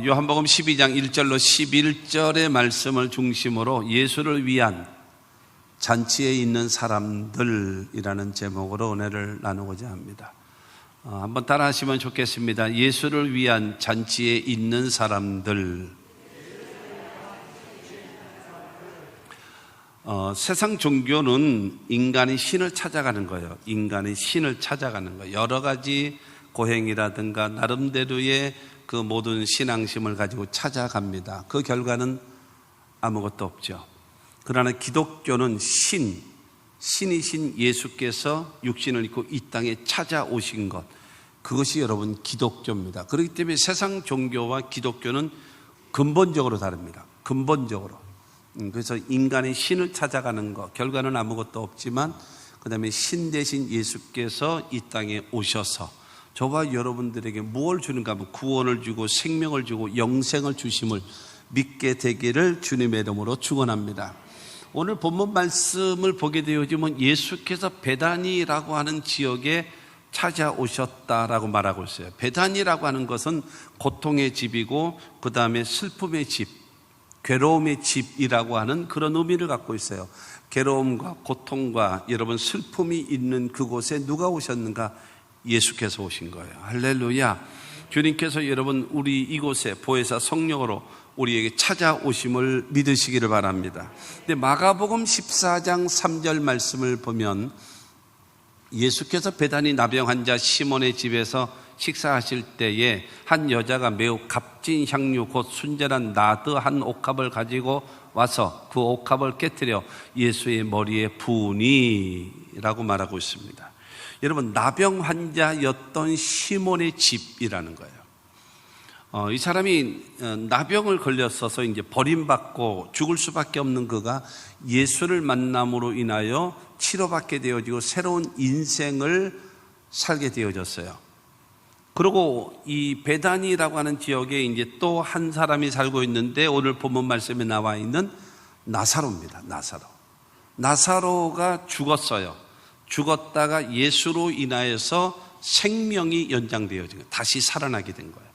요한복음 12장 1절로 11절의 말씀을 중심으로 예수를 위한 잔치에 있는 사람들이라는 제목으로 은혜를 나누고자 합니다. 한번 따라 하시면 좋겠습니다. 예수를 위한 잔치에 있는 사람들. 세상 종교는 인간이 신을 찾아가는 거예요. 인간이 신을 찾아가는 거예요. 여러 가지 고행이라든가 나름대로의 그 모든 신앙심을 가지고 찾아갑니다. 그 결과는 아무것도 없죠. 그러나 기독교는 신이신 예수께서 육신을 입고 이 땅에 찾아오신 것, 그것이 여러분 기독교입니다. 그렇기 때문에 세상 종교와 기독교는 근본적으로 다릅니다. 근본적으로. 그래서 인간이 신을 찾아가는 것, 결과는 아무것도 없지만 그 다음에 신 대신 예수께서 이 땅에 오셔서 저와 여러분들에게 무엇을 주는가 하면 구원을 주고 생명을 주고 영생을 주심을 믿게 되기를 주님의 이름으로 축원합니다. 오늘 본문 말씀을 보게 되어지면 예수께서 베다니라고 하는 지역에 찾아오셨다라고 말하고 있어요. 베다니라고 하는 것은 고통의 집이고 그 다음에 슬픔의 집, 괴로움의 집이라고 하는 그런 의미를 갖고 있어요. 괴로움과 고통과 여러분 슬픔이 있는 그곳에 누가 오셨는가? 예수께서 오신 거예요. 할렐루야. 주님께서 여러분 우리 이곳에 보혜사 성령으로 우리에게 찾아오심을 믿으시기를 바랍니다. 근데 마가복음 14장 3절 말씀을 보면 예수께서 베다니 나병 환자 시몬의 집에서 식사하실 때에 한 여자가 매우 값진 향유 곧 순전한 나드 한 옥합을 가지고 와서 그 옥합을 깨뜨려 예수의 머리에 부으니라고 말하고 있습니다. 여러분 나병 환자였던 시몬의 집이라는 거예요. 이 사람이 나병을 걸렸어서 이제 버림받고 죽을 수밖에 없는 그가 예수를 만남으로 인하여 치료받게 되어지고 새로운 인생을 살게 되어졌어요. 그리고 이 베다니라고 하는 지역에 이제 또 한 사람이 살고 있는데 오늘 본문 말씀에 나와 있는 나사로입니다. 나사로가 죽었어요. 죽었다가 예수로 인하여서 생명이 연장되어진 거예요. 다시 살아나게 된 거예요.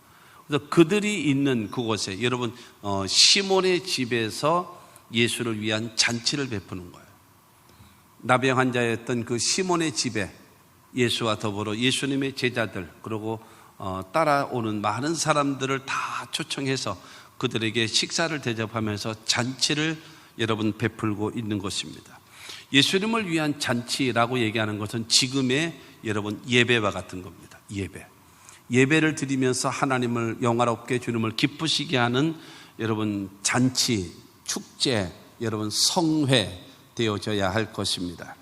그래서 그들이 있는 그곳에 여러분 시몬의 집에서 예수를 위한 잔치를 베푸는 거예요. 나병 환자였던 그 시몬의 집에 예수와 더불어 예수님의 제자들 그리고 따라오는 많은 사람들을 다 초청해서 그들에게 식사를 대접하면서 잔치를 여러분 베풀고 있는 것입니다. 예수님을 위한 잔치라고 얘기하는 것은 지금의 여러분 예배와 같은 겁니다. 예배를 드리면서 하나님을 영화롭게 주님을 기쁘시게 하는 여러분 잔치, 축제, 여러분 성회 되어져야 할 것입니다.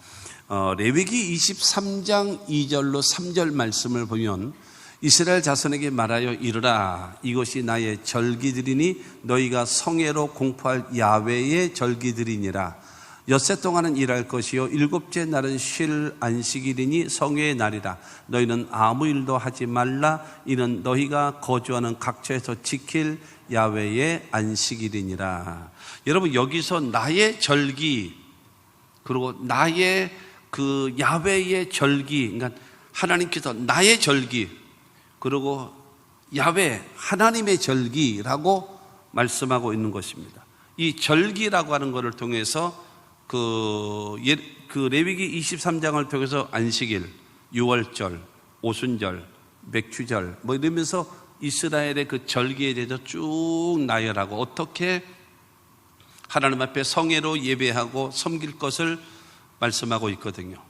레위기 23장 2절로 3절 말씀을 보면 이스라엘 자손에게 말하여 이르라 이것이 나의 절기들이니 너희가 성회로 공포할 야훼의 절기들이니라. 엿새 동안은 일할 것이요 일곱째 날은 쉴 안식일이니 성회의 날이라. 너희는 아무 일도 하지 말라. 이는 너희가 거주하는 각처에서 지킬 야훼의 안식일이니라. 여러분 여기서 나의 절기 그리고 나의 그 야훼의 절기, 그러니까 하나님께서 나의 절기 그리고 야훼 하나님의 절기라고 말씀하고 있는 것입니다. 이 절기라고 하는 것을 통해서 그 레위기 23장을 통해서 안식일, 유월절, 오순절, 맥추절 뭐 이러면서 이스라엘의 그 절기에 대해서 쭉 나열하고 어떻게 하나님 앞에 성회로 예배하고 섬길 것을 말씀하고 있거든요.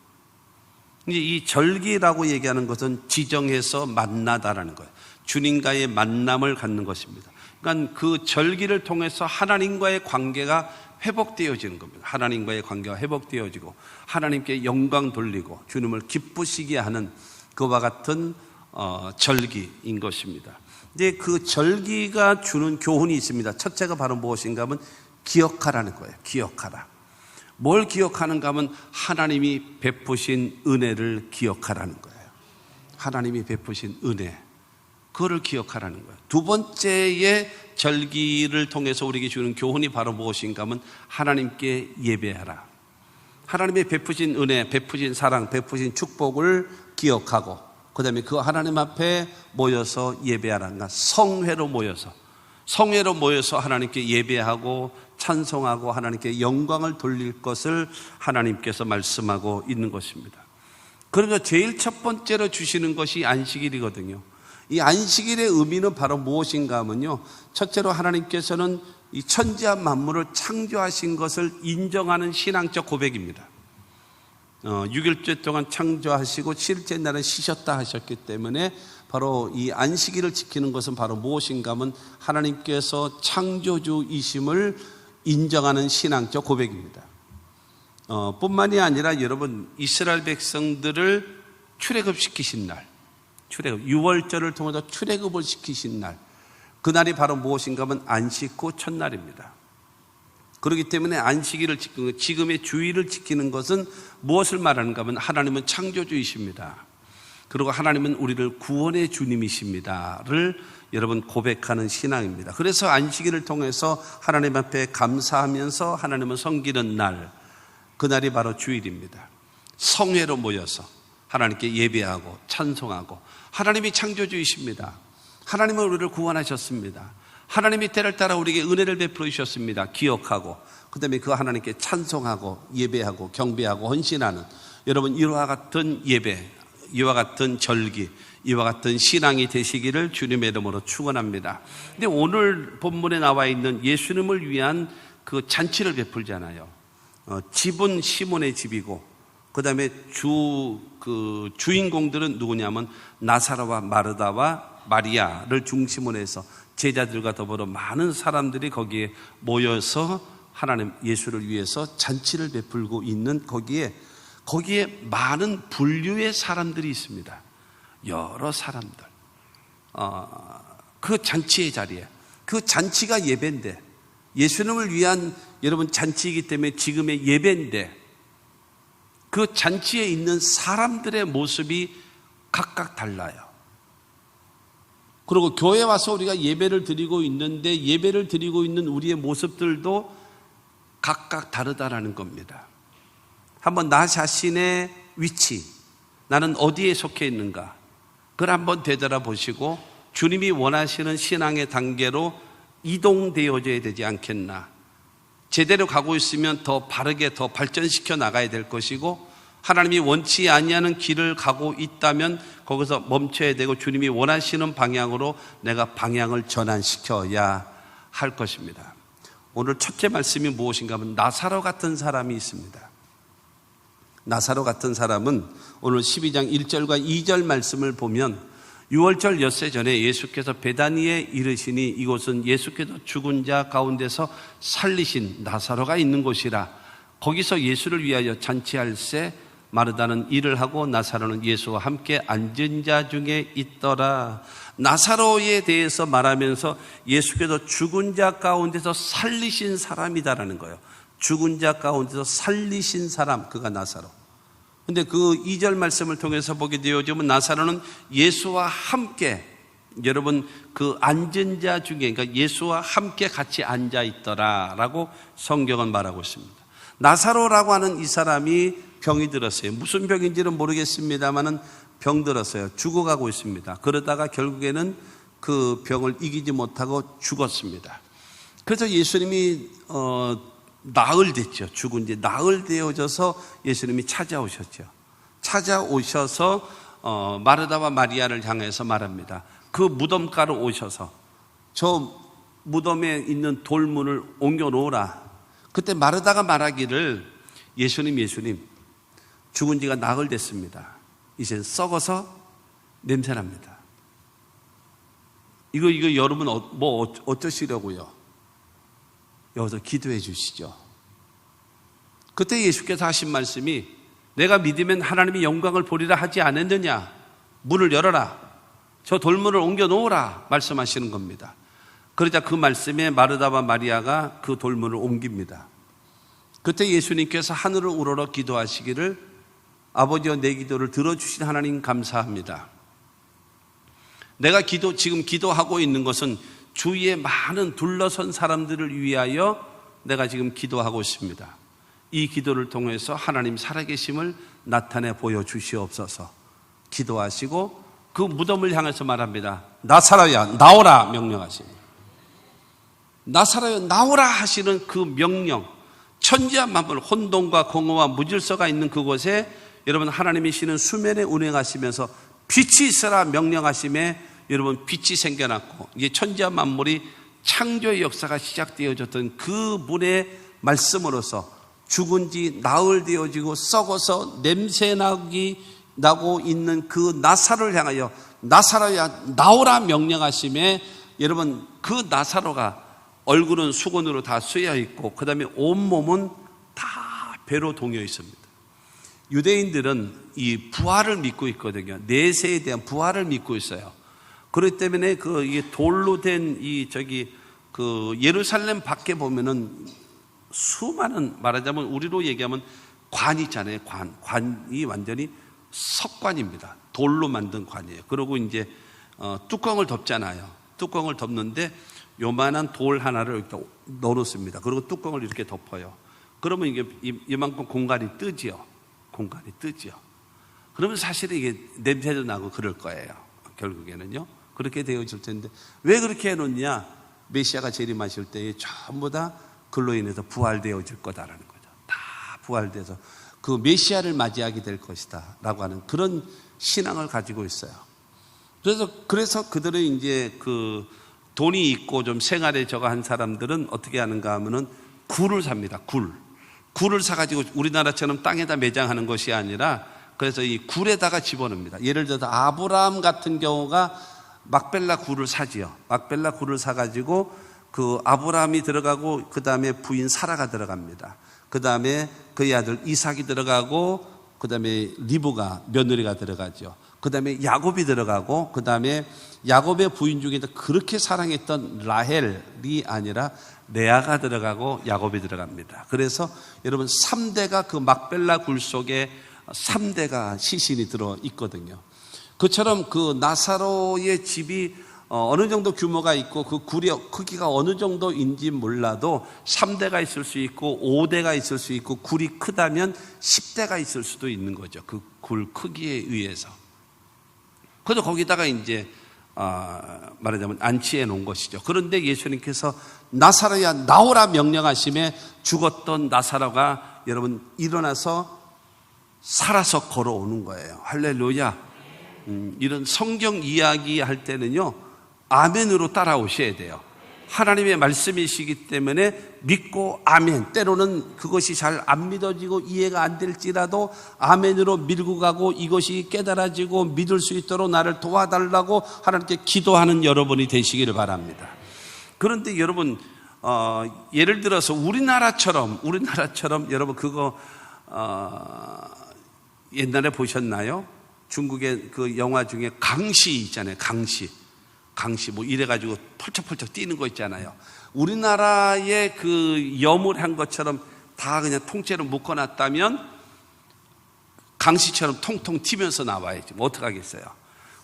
이제 이 절기라고 얘기하는 것은 지정해서 만나다라는 거예요. 주님과의 만남을 갖는 것입니다. 그러니까 그 절기를 통해서 하나님과의 관계가 회복되어지는 겁니다. 하나님과의 관계가 회복되어지고 하나님께 영광 돌리고 주님을 기쁘시게 하는 그와 같은 절기인 것입니다. 이제 그 절기가 주는 교훈이 있습니다. 첫째가 바로 무엇인가 하면 기억하라는 거예요. 기억하라. 뭘 기억하는가 하면 하나님이 베푸신 은혜를 기억하라는 거예요. 하나님이 베푸신 은혜, 그거를 기억하라는 거예요. 두 번째의 절기를 통해서 우리에게 주는 교훈이 바로 무엇인가 하면 하나님께 예배하라. 하나님의 베푸신 은혜, 베푸신 사랑, 베푸신 축복을 기억하고 그 다음에 그 하나님 앞에 모여서 예배하라. 그러니까 성회로 모여서 성회로 모여서 하나님께 예배하고 찬송하고 하나님께 영광을 돌릴 것을 하나님께서 말씀하고 있는 것입니다. 그러니까 제일 첫 번째로 주시는 것이 안식일이거든요. 이 안식일의 의미는 바로 무엇인가 하면요, 첫째로 하나님께서는 이 천지와 만물을 창조하신 것을 인정하는 신앙적 고백입니다. 6일째 동안 창조하시고 7일째 날은 쉬셨다 하셨기 때문에 바로 이 안식일을 지키는 것은 바로 무엇인가 하면 하나님께서 창조주이심을 인정하는 신앙적 고백입니다. 뿐만이 아니라 여러분, 이스라엘 백성들을 출애굽시키신 날, 출애굽, 유월절을 통해서 출애굽을 시키신 날, 그날이 바로 무엇인가 하면 안식 후 첫날입니다. 그렇기 때문에 안식일을 지키는, 지금의 주일을 지키는 것은 무엇을 말하는가 하면 하나님은 창조주이십니다. 그리고 하나님은 우리를 구원의 주님이십니다를 여러분 고백하는 신앙입니다. 그래서 안식일을 통해서 하나님 앞에 감사하면서 하나님을 섬기는 날, 그날이 바로 주일입니다. 성회로 모여서 하나님께 예배하고 찬송하고, 하나님이 창조주이십니다. 하나님은 우리를 구원하셨습니다. 하나님이 때를 따라 우리에게 은혜를 베풀어 주셨습니다. 기억하고, 그 다음에 그 하나님께 찬송하고 예배하고 경배하고 헌신하는, 여러분 이와 같은 예배, 이와 같은 절기, 이와 같은 신앙이 되시기를 주님의 이름으로 축원합니다. 근데 오늘 본문에 나와 있는 예수님을 위한 그 잔치를 베풀잖아요. 집은 시몬의 집이고, 그 다음에 주인공들은 누구냐면 나사로와 마르다와 마리아를 중심으로 해서 제자들과 더불어 많은 사람들이 거기에 모여서 하나님 예수를 위해서 잔치를 베풀고 있는 거기에 많은 분류의 사람들이 있습니다. 여러 사람들. 그 잔치의 자리에, 그 잔치가 예배인데, 예수님을 위한 여러분 잔치이기 때문에 지금의 예배인데, 그 잔치에 있는 사람들의 모습이 각각 달라요. 그리고 교회 와서 우리가 예배를 드리고 있는데, 예배를 드리고 있는 우리의 모습들도 각각 다르다라는 겁니다. 한번 나 자신의 위치, 나는 어디에 속해 있는가, 그걸 한번 되돌아보시고 주님이 원하시는 신앙의 단계로 이동되어져야 되지 않겠나. 제대로 가고 있으면 더 바르게 더 발전시켜 나가야 될 것이고, 하나님이 원치 아니하는 길을 가고 있다면 거기서 멈춰야 되고 주님이 원하시는 방향으로 내가 방향을 전환시켜야 할 것입니다. 오늘 첫째 말씀이 무엇인가 하면 나사로 같은 사람이 있습니다. 나사로 같은 사람은 오늘 12장 1절과 2절 말씀을 보면, 6월절 엿새 전에 예수께서 베다니에 이르시니 이곳은 예수께서 죽은 자 가운데서 살리신 나사로가 있는 곳이라. 거기서 예수를 위하여 잔치할새 마르다는 일을 하고 나사로는 예수와 함께 앉은 자 중에 있더라. 나사로에 대해서 말하면서 예수께서 죽은 자 가운데서 살리신 사람이다라는 거예요. 죽은 자 가운데서 살리신 사람, 그가 나사로. 근데 그 2절 말씀을 통해서 보게 되어지면 나사로는 예수와 함께, 여러분 그 앉은 자 중에, 그러니까 예수와 함께 같이 앉아 있더라라고 성경은 말하고 있습니다. 나사로라고 하는 이 사람이 병이 들었어요. 무슨 병인지는 모르겠습니다만은 병 들었어요. 죽어가고 있습니다. 그러다가 결국에는 그 병을 이기지 못하고 죽었습니다. 그래서 예수님이 나흘 됐죠. 죽은 지 나흘 되어져서 예수님이 찾아오셨죠. 찾아오셔서 마르다와 마리아를 향해서 말합니다. 그 무덤가로 오셔서 저 무덤에 있는 돌문을 옮겨 놓으라. 그때 마르다가 말하기를, 예수님 죽은 지가 나흘 됐습니다. 이제 썩어서 냄새납니다. 이거 여러분 뭐 어쩌시려고요? 여기서 기도해 주시죠. 그때 예수께서 하신 말씀이, 내가 믿으면 하나님이 영광을 보리라 하지 않았느냐. 문을 열어라. 저 돌문을 옮겨 놓으라. 말씀하시는 겁니다. 그러자 그 말씀에 마르다와 마리아가 그 돌문을 옮깁니다. 그때 예수님께서 하늘을 우러러 기도하시기를, 아버지여 내 기도를 들어주신 하나님 감사합니다. 내가 지금 기도하고 있는 것은 주위에 많은 둘러선 사람들을 위하여 내가 지금 기도하고 있습니다. 이 기도를 통해서 하나님 살아계심을 나타내 보여주시옵소서. 기도하시고 그 무덤을 향해서 말합니다. 나사로야 나오라 명령하십니다. 나사로여 나오라 하시는 그 명령, 천지와 만물, 혼돈과 공허와 무질서가 있는 그곳에 여러분 하나님이 시는 수면에 운행하시면서 빛이 있어라 명령하심에 여러분 빛이 생겨났고, 이게 천지와 만물이 창조의 역사가 시작되어졌던 그 분의 말씀으로서 죽은 지 나흘 되어지고 썩어서 냄새 나고 있는 그 나사로를 향하여 나사로야 나오라 명령하심에 여러분 그 나사로가 얼굴은 수건으로 다 쇠여 있고 그 다음에 온몸은 다 배로 동여 있습니다. 유대인들은 이 부활을 믿고 있거든요. 내세에 대한 부활을 믿고 있어요. 그렇기 때문에 이게 돌로 된 예루살렘 밖에 보면은 수많은, 말하자면 우리로 얘기하면 관 있잖아요. 관이 완전히 석관입니다. 돌로 만든 관이에요. 그리고 이제 뚜껑을 덮잖아요. 뚜껑을 덮는데 요만한 돌 하나를 이렇게 넣어놓습니다. 그리고 뚜껑을 이렇게 덮어요. 그러면 이게 이만큼 공간이 뜨지요. 그러면 사실은 이게 냄새도 나고 그럴 거예요. 결국에는요. 그렇게 되어질 텐데 왜 그렇게 해놓냐? 메시아가 재림하실 때에 전부 다 그로 인해서 부활되어질 거다라는 거죠. 다 부활돼서 그 메시아를 맞이하게 될 것이다 라고 하는 그런 신앙을 가지고 있어요. 그래서 그들은 이제 그 돈이 있고 좀 생활에 저거 한 사람들은 어떻게 하는가 하면은 굴을 삽니다. 굴을 사가지고 우리나라처럼 땅에다 매장하는 것이 아니라 그래서 이 굴에다가 집어넣습니다. 예를 들어서 아브라함 같은 경우가 막벨라 굴을 사지요. 막벨라 굴을 사가지고 그 아브라함이 들어가고 그 다음에 부인 사라가 들어갑니다. 그 다음에 그의 아들 이삭이 들어가고 그 다음에 리브가 며느리가 들어가죠. 그 다음에 야곱이 들어가고 그 다음에 야곱의 부인 중에도 그렇게 사랑했던 라헬이 아니라 레아가 들어가고 야곱이 들어갑니다. 그래서 여러분 3대가 그 막벨라 굴 속에 3대가 시신이 들어 있거든요. 그처럼 그 나사로의 집이 어느 정도 규모가 있고 그 굴의 크기가 어느 정도인지 몰라도 3대가 있을 수 있고 5대가 있을 수 있고 굴이 크다면 10대가 있을 수도 있는 거죠. 그 굴 크기에 의해서. 그래서 거기다가 이제 말하자면 안치해 놓은 것이죠. 그런데 예수님께서 나사로야 나오라 명령하심에 죽었던 나사로가 여러분 일어나서 살아서 걸어오는 거예요. 할렐루야. 이런 성경 이야기 할 때는요 아멘으로 따라오셔야 돼요. 하나님의 말씀이시기 때문에 믿고 아멘. 때로는 그것이 잘 안 믿어지고 이해가 안 될지라도 아멘으로 밀고 가고 이것이 깨달아지고 믿을 수 있도록 나를 도와달라고 하나님께 기도하는 여러분이 되시기를 바랍니다. 그런데 여러분 예를 들어서 우리나라처럼 여러분 그거 옛날에 보셨나요? 중국의 그 영화 중에 강시 있잖아요. 강시 뭐 이래가지고 펄쩍펄쩍 뛰는 거 있잖아요. 우리나라의 그 염을 한 것처럼 다 그냥 통째로 묶어놨다면 강시처럼 통통 튀면서 나와야지. 뭐 어떡하겠어요.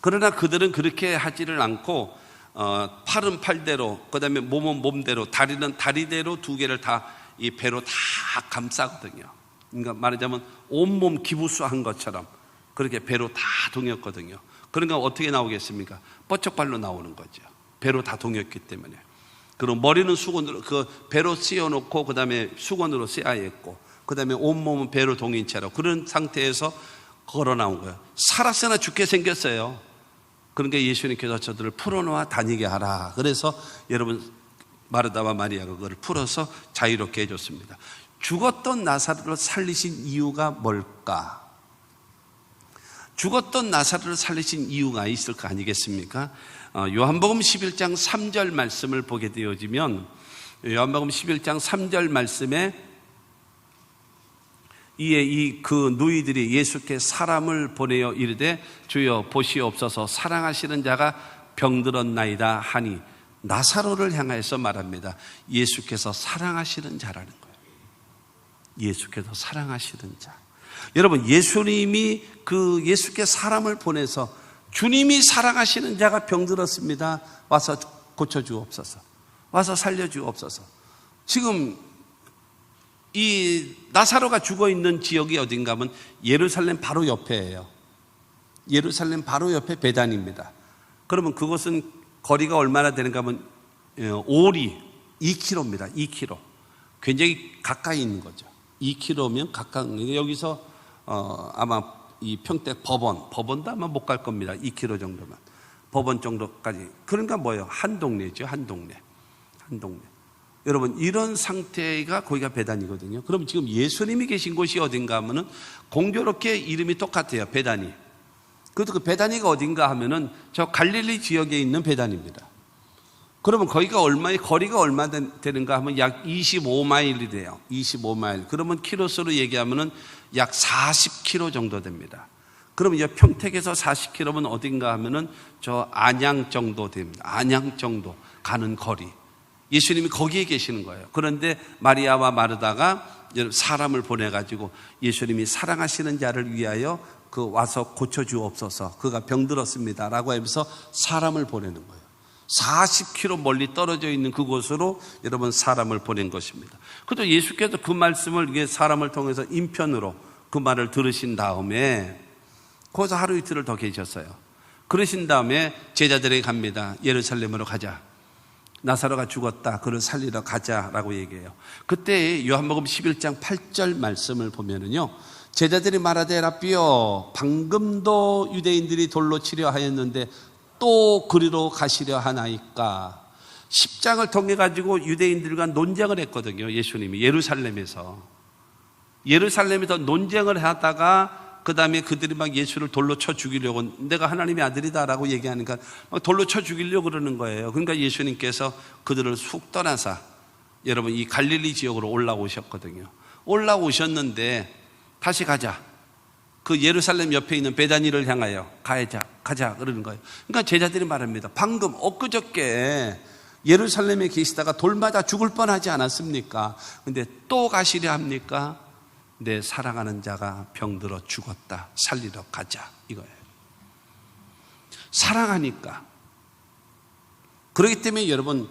그러나 그들은 그렇게 하지를 않고 팔은 팔대로, 그 다음에 몸은 몸대로, 다리는 다리대로 두 개를 다 이 배로 다 감싸거든요. 그러니까 말하자면 온몸 기부수한 것처럼 그렇게 배로 다 동였거든요. 그러니까 어떻게 나오겠습니까? 뻗쩍발로 나오는 거죠. 배로 다 동였기 때문에. 그리고 머리는 수건으로 그 배로 씌워놓고 그 다음에 수건으로 씌어있고 그 다음에 온몸은 배로 동인 채로 그런 상태에서 걸어 나온 거예요. 살았으나 죽게 생겼어요. 그러니까 예수님께서 저들을 풀어놓아 다니게 하라. 그래서 여러분 마르다와 마리아가 그걸 풀어서 자유롭게 해줬습니다. 죽었던 나사로를 살리신 이유가 뭘까? 죽었던 나사로를 살리신 이유가 있을 거 아니겠습니까? 요한복음 11장 3절 말씀을 보게 되어지면 요한복음 11장 3절 말씀에 이에 그 누이들이 예수께 사람을 보내어 이르되 주여 보시옵소서 사랑하시는 자가 병들었나이다 하니 나사로를 향하여서 말합니다. 예수께서 사랑하시는 자라는 거예요. 예수께서 사랑하시는 자. 여러분 예수님이 예수께 사람을 보내서 주님이 사랑하시는 자가 병들었습니다. 와서 고쳐주옵소서. 와서 살려주옵소서. 지금 이 나사로가 죽어있는 지역이 어딘가 하면 예루살렘 바로 옆에예요. 예루살렘 바로 옆에 베단입니다. 그러면 그것은 거리가 얼마나 되는가 하면 오리 2km입니다. 2km. 굉장히 가까이 있는 거죠. 2km면 가까운, 여기서 아마 이 평택 법원도 아마 못 갈 겁니다. 2km 정도만. 법원 정도까지. 그러니까 뭐예요? 한 동네죠. 한 동네. 여러분, 이런 상태가 거기가 베다니거든요. 그럼 지금 예수님이 계신 곳이 어딘가 하면은 공교롭게 이름이 똑같아요. 베다니. 그래도 그 베다니가 어딘가 하면은 저 갈릴리 지역에 있는 베다니입니다. 그러면 거기가 거리가 얼마 되는가 하면 약 25마일이 돼요. 25마일. 그러면 키로수로 얘기하면은 약 40km 정도 됩니다. 그러면 이 평택에서 40km면 어딘가 하면은 저 안양 정도 됩니다. 안양 정도 가는 거리. 예수님이 거기에 계시는 거예요. 그런데 마리아와 마르다가 사람을 보내가지고 예수님이 사랑하시는 자를 위하여 와서 고쳐주옵소서. 그가 병들었습니다. 라고 하면서 사람을 보내는 거예요. 40km 멀리 떨어져 있는 그곳으로 여러분 사람을 보낸 것입니다. 그래도 예수께서 그 말씀을 사람을 통해서 인편으로 그 말을 들으신 다음에 거기서 하루 이틀을 더 계셨어요. 그러신 다음에 제자들에게 갑니다. 예루살렘으로 가자. 나사로가 죽었다. 그를 살리러 가자라고 얘기해요. 그때 요한복음 11장 8절 말씀을 보면은요. 제자들이 말하되 라삐여 방금도 유대인들이 돌로 치려 하였는데 또 그리로 가시려 하나이까. 10장을 통해 가지고 유대인들과 논쟁을 했거든요. 예수님이 예루살렘에서 논쟁을 하다가 그 다음에 그들이 막 예수를 돌로 쳐 죽이려고, 내가 하나님의 아들이다라고 얘기하니까 막 돌로 쳐 죽이려고 그러는 거예요. 그러니까 예수님께서 그들을 쑥 떠나서 여러분 이 갈릴리 지역으로 올라오셨거든요. 올라오셨는데 다시 가자. 그 예루살렘 옆에 있는 베다니를 향하여 가자 그러는 거예요. 그러니까 제자들이 말합니다. 방금 엊그저께 예루살렘에 계시다가 돌 맞아 죽을 뻔하지 않았습니까? 근데 또 가시려 합니까? 내 사랑하는 자가 병들어 죽었다. 살리러 가자 이거예요. 사랑하니까. 그렇기 때문에 여러분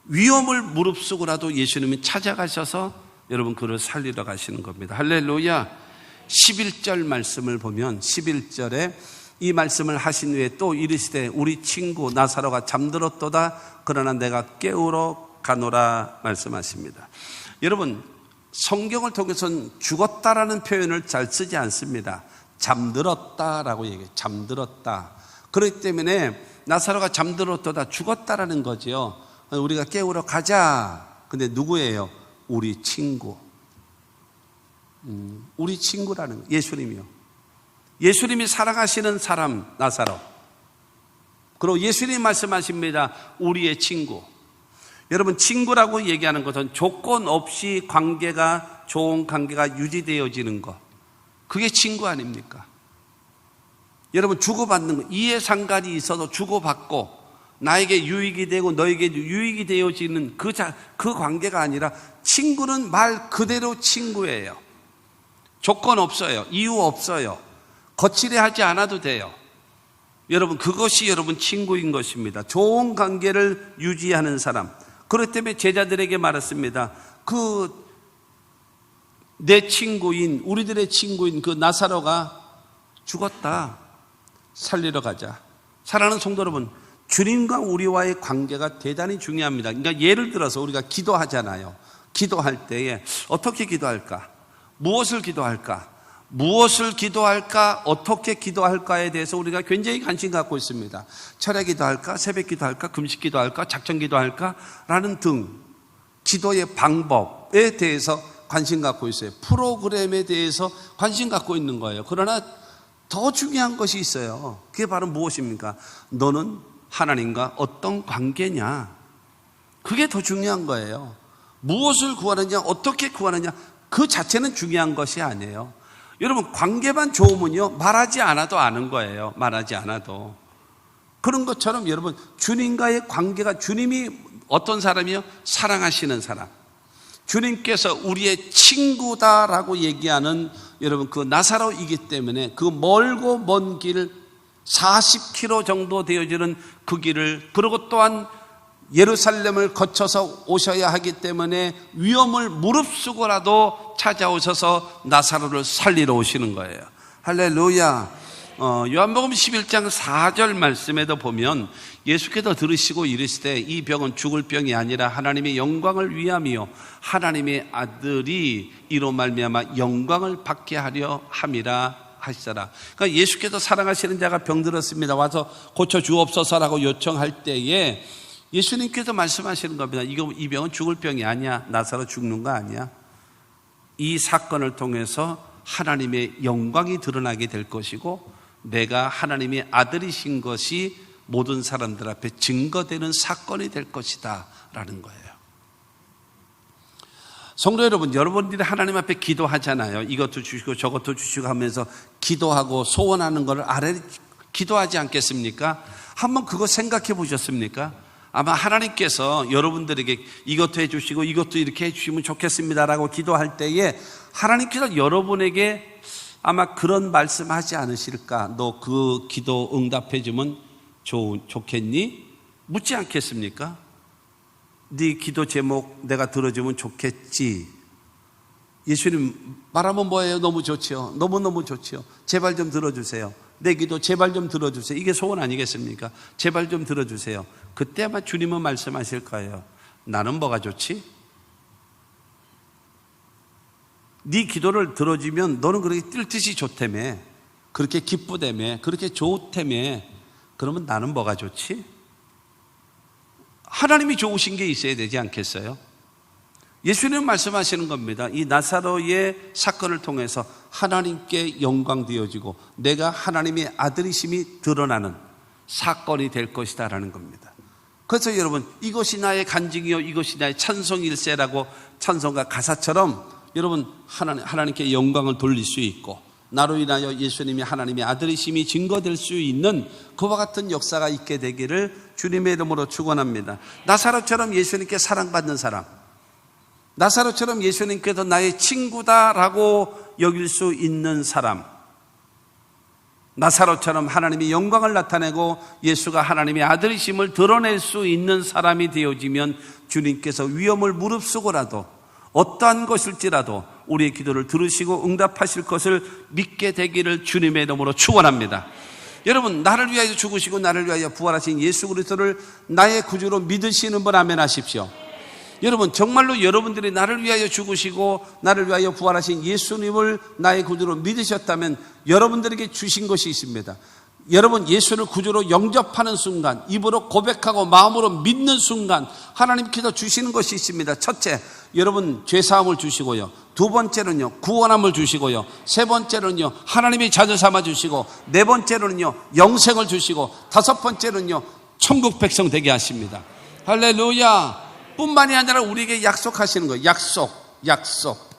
위험을 무릅쓰고라도 예수님이 찾아가셔서 여러분 그를 살리러 가시는 겁니다. 할렐루야. 11절 말씀을 보면 11절에 이 말씀을 하신 후에 또 이르시되 우리 친구 나사로가 잠들었도다. 그러나 내가 깨우러 가노라 말씀하십니다. 여러분 성경을 통해서는 죽었다라는 표현을 잘 쓰지 않습니다. 잠들었다라고 얘기해요. 잠들었다. 그렇기 때문에 나사로가 잠들었도다, 죽었다라는 거죠. 우리가 깨우러 가자. 근데 누구예요? 우리 친구. 우리 친구라는 거예요. 예수님이요. 예수님이 사랑하시는 사람 나사로. 그리고 예수님 말씀하십니다. 우리의 친구. 여러분 친구라고 얘기하는 것은 조건 없이 좋은 관계가 유지되어지는 것. 그게 친구 아닙니까? 여러분 주고받는 거, 이해상관이 있어도 주고받고 나에게 유익이 되고 너에게 유익이 되어지는 그 관계가 아니라 친구는 말 그대로 친구예요. 조건 없어요. 이유 없어요. 거칠게 하지 않아도 돼요. 여러분 그것이 여러분 친구인 것입니다. 좋은 관계를 유지하는 사람. 그렇기 때문에 제자들에게 말했습니다. 내 친구인, 우리들의 친구인 그 나사로가 죽었다. 살리러 가자. 사랑하는 성도 여러분, 주님과 우리와의 관계가 대단히 중요합니다. 그러니까 예를 들어서 우리가 기도하잖아요. 기도할 때에 어떻게 기도할까? 무엇을 기도할까? 어떻게 기도할까에 대해서 우리가 굉장히 관심 갖고 있습니다. 철야 기도할까? 새벽 기도할까? 금식 기도할까? 작정 기도할까? 라는 등 기도의 방법에 대해서 관심 갖고 있어요. 프로그램에 대해서 관심 갖고 있는 거예요. 그러나 더 중요한 것이 있어요. 그게 바로 무엇입니까? 너는 하나님과 어떤 관계냐? 그게 더 중요한 거예요. 무엇을 구하느냐, 어떻게 구하느냐, 그 자체는 중요한 것이 아니에요. 여러분 관계만 좋으면요 말하지 않아도 아는 거예요. 말하지 않아도. 그런 것처럼 여러분 주님과의 관계가, 주님이 어떤 사람이요? 사랑하시는 사람. 주님께서 우리의 친구다라고 얘기하는 여러분 그 나사로이기 때문에 그 멀고 먼 길 40km 정도 되어지는 그 길을, 그리고 또한 예루살렘을 거쳐서 오셔야 하기 때문에 위험을 무릅쓰고라도 찾아오셔서 나사로를 살리러 오시는 거예요. 할렐루야. 요한복음 11장 4절 말씀에도 보면 예수께서 들으시고 이르시되 이 병은 죽을 병이 아니라 하나님의 영광을 위함이요 하나님의 아들이 이로 말미암아 영광을 받게 하려 함이라 하시더라. 그러니까 예수께서 사랑하시는 자가 병들었습니다. 와서 고쳐 주옵소서라고 요청할 때에 예수님께서 말씀하시는 겁니다. 이 병은 죽을 병이 아니야. 나사로 죽는 거 아니야. 이 사건을 통해서 하나님의 영광이 드러나게 될 것이고 내가 하나님의 아들이신 것이 모든 사람들 앞에 증거되는 사건이 될 것이다 라는 거예요. 성도 여러분, 여러분들이 하나님 앞에 기도하잖아요. 이것도 주시고 저것도 주시고 하면서 기도하고 소원하는 것을 기도하지 않겠습니까? 한번 그거 생각해 보셨습니까? 아마 하나님께서 여러분들에게 이것도 해주시고 이것도 이렇게 해주시면 좋겠습니다라고 기도할 때에 하나님께서 여러분에게 아마 그런 말씀하지 않으실까? 너 그 기도 응답해주면 좋겠니? 묻지 않겠습니까? 네 기도 제목 내가 들어주면 좋겠지. 예수님 말하면 뭐예요? 너무 좋지요. 너무너무 좋지요. 제발 좀 들어주세요. 내 기도 제발 좀 들어주세요. 이게 소원 아니겠습니까? 제발 좀 들어주세요. 그때 아마 주님은 말씀하실 거예요. 나는 뭐가 좋지? 네 기도를 들어주면 너는 그렇게 뛸 듯이 좋다며, 그렇게 기쁘다며, 그렇게 좋다며. 그러면 나는 뭐가 좋지? 하나님이 좋으신 게 있어야 되지 않겠어요? 예수님 말씀하시는 겁니다. 이 나사로의 사건을 통해서 하나님께 영광 되어지고 내가 하나님의 아들이심이 드러나는 사건이 될 것이다 라는 겁니다. 그래서 여러분, 이것이 나의 간증이요 이것이 나의 찬송일세라고 찬송가 가사처럼 여러분 하나님께 영광을 돌릴 수 있고 나로 인하여 예수님이 하나님의 아들이심이 증거될 수 있는 그와 같은 역사가 있게 되기를 주님의 이름으로 축원합니다. 나사로처럼 예수님께 사랑받는 사람, 나사로처럼 예수님께서 나의 친구다라고 여길 수 있는 사람, 나사로처럼 하나님의 영광을 나타내고 예수가 하나님의 아들이심을 드러낼 수 있는 사람이 되어지면 주님께서 위험을 무릅쓰고라도 어떠한 것일지라도 우리의 기도를 들으시고 응답하실 것을 믿게 되기를 주님의 이름으로 축원합니다. 여러분, 나를 위하여 죽으시고 나를 위하여 부활하신 예수 그리스도를 나의 구주로 믿으시는 분 아멘 하십시오. 여러분, 정말로 여러분들이 나를 위하여 죽으시고 나를 위하여 부활하신 예수님을 나의 구주로 믿으셨다면 여러분들에게 주신 것이 있습니다. 여러분, 예수를 구주로 영접하는 순간, 입으로 고백하고 마음으로 믿는 순간 하나님께서 주시는 것이 있습니다. 첫째, 여러분 죄사함을 주시고요. 두 번째는요, 구원함을 주시고요. 세 번째는요, 하나님이 자녀 삼아 주시고, 네 번째는요, 영생을 주시고, 다섯 번째는요, 천국 백성 되게 하십니다. 할렐루야. 뿐만이 아니라 우리에게 약속하시는 거예요. 약속.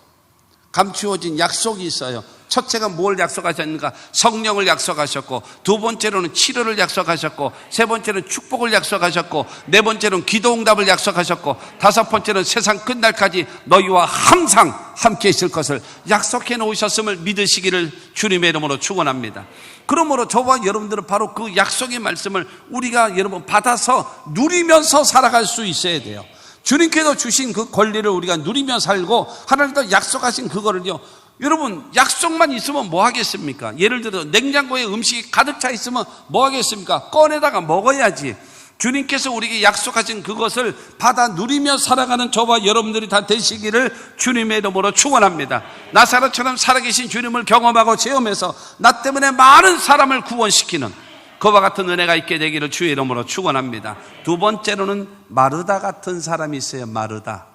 감추어진 약속이 있어요. 첫째가 뭘 약속하셨는가? 성령을 약속하셨고, 두 번째로는 치료를 약속하셨고, 세 번째는 축복을 약속하셨고, 네 번째는 기도응답을 약속하셨고, 다섯 번째는 세상 끝날까지 너희와 항상 함께 있을 것을 약속해 놓으셨음을 믿으시기를 주님의 이름으로 축원합니다. 그러므로 저와 여러분들은 바로 그 약속의 말씀을 우리가 여러분 받아서 누리면서 살아갈 수 있어야 돼요. 주님께서 주신 그 권리를 우리가 누리며 살고 하나님께서 약속하신 그거를요, 여러분 약속만 있으면 뭐 하겠습니까? 예를 들어 냉장고에 음식이 가득 차 있으면 뭐 하겠습니까? 꺼내다가 먹어야지. 주님께서 우리에게 약속하신 그것을 받아 누리며 살아가는 저와 여러분들이 다 되시기를 주님의 이름으로 축원합니다. 나사로처럼 살아계신 주님을 경험하고 체험해서 나 때문에 많은 사람을 구원시키는 그와 같은 은혜가 있게 되기를 주의 이름으로 축원합니다. 두 번째로는 마르다 같은 사람이 있어요. 마르다.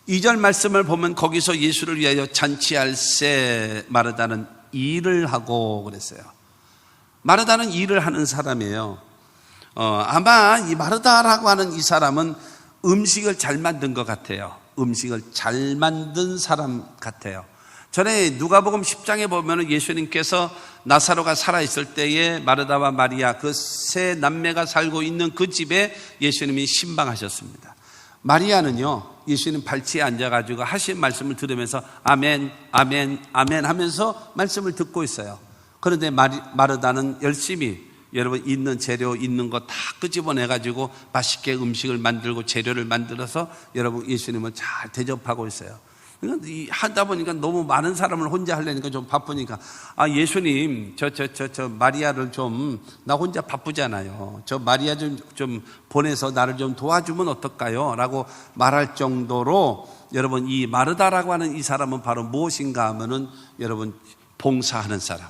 2절 말씀을 보면 거기서 예수를 위하여 잔치할세 마르다는 일을 하고 그랬어요. 마르다는 일을 하는 사람이에요. 아마 이 마르다라고 하는 이 사람은 음식을 잘 만든 것 같아요. 음식을 잘 만든 사람 같아요. 전에 누가복음 10장에 보면 예수님께서 나사로가 살아있을 때에 마르다와 마리아 그 세 남매가 살고 있는 그 집에 예수님이 신방하셨습니다. 마리아는요, 예수님 발치에 앉아가지고 하신 말씀을 들으면서 아멘, 아멘, 아멘 하면서 말씀을 듣고 있어요. 그런데 마르다는 열심히 여러분 있는 재료 있는 거 다 끄집어내가지고 맛있게 음식을 만들고 재료를 만들어서 여러분 예수님을 잘 대접하고 있어요. 하다 보니까 너무 많은 사람을 혼자 하려니까 좀 바쁘니까, 예수님, 저 마리아를 좀, 나 혼자 바쁘잖아요. 저 마리아 좀 보내서 나를 좀 도와주면 어떨까요? 라고 말할 정도로, 여러분, 이 마르다라고 하는 이 사람은 바로 무엇인가 하면은, 여러분, 봉사하는 사람,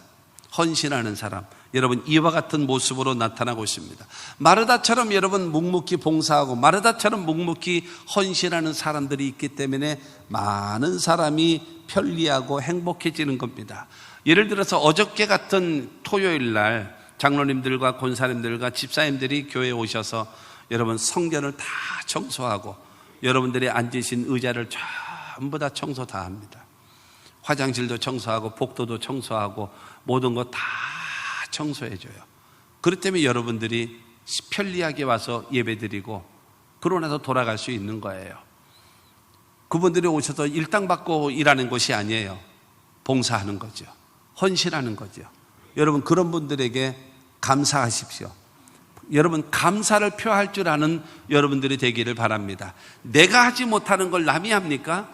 헌신하는 사람, 여러분, 이와 같은 모습으로 나타나고 있습니다. 마르다처럼 여러분 묵묵히 봉사하고 마르다처럼 묵묵히 헌신하는 사람들이 있기 때문에 많은 사람이 편리하고 행복해지는 겁니다. 예를 들어서 어저께 같은 토요일 날 장로님들과 권사님들과 집사님들이 교회에 오셔서 여러분 성전을 다 청소하고 여러분들이 앉으신 의자를 전부 다 청소 다 합니다. 화장실도 청소하고 복도도 청소하고 모든 거 다 청소해줘요. 그렇기 때문에 여러분들이 편리하게 와서 예배드리고 그러고 나서 돌아갈 수 있는 거예요. 그분들이 오셔서 일당 받고 일하는 것이 아니에요. 봉사하는 거죠. 헌신하는 거죠. 여러분, 그런 분들에게 감사하십시오. 여러분, 감사를 표할 줄 아는 여러분들이 되기를 바랍니다. 내가 하지 못하는 걸 남이 합니까?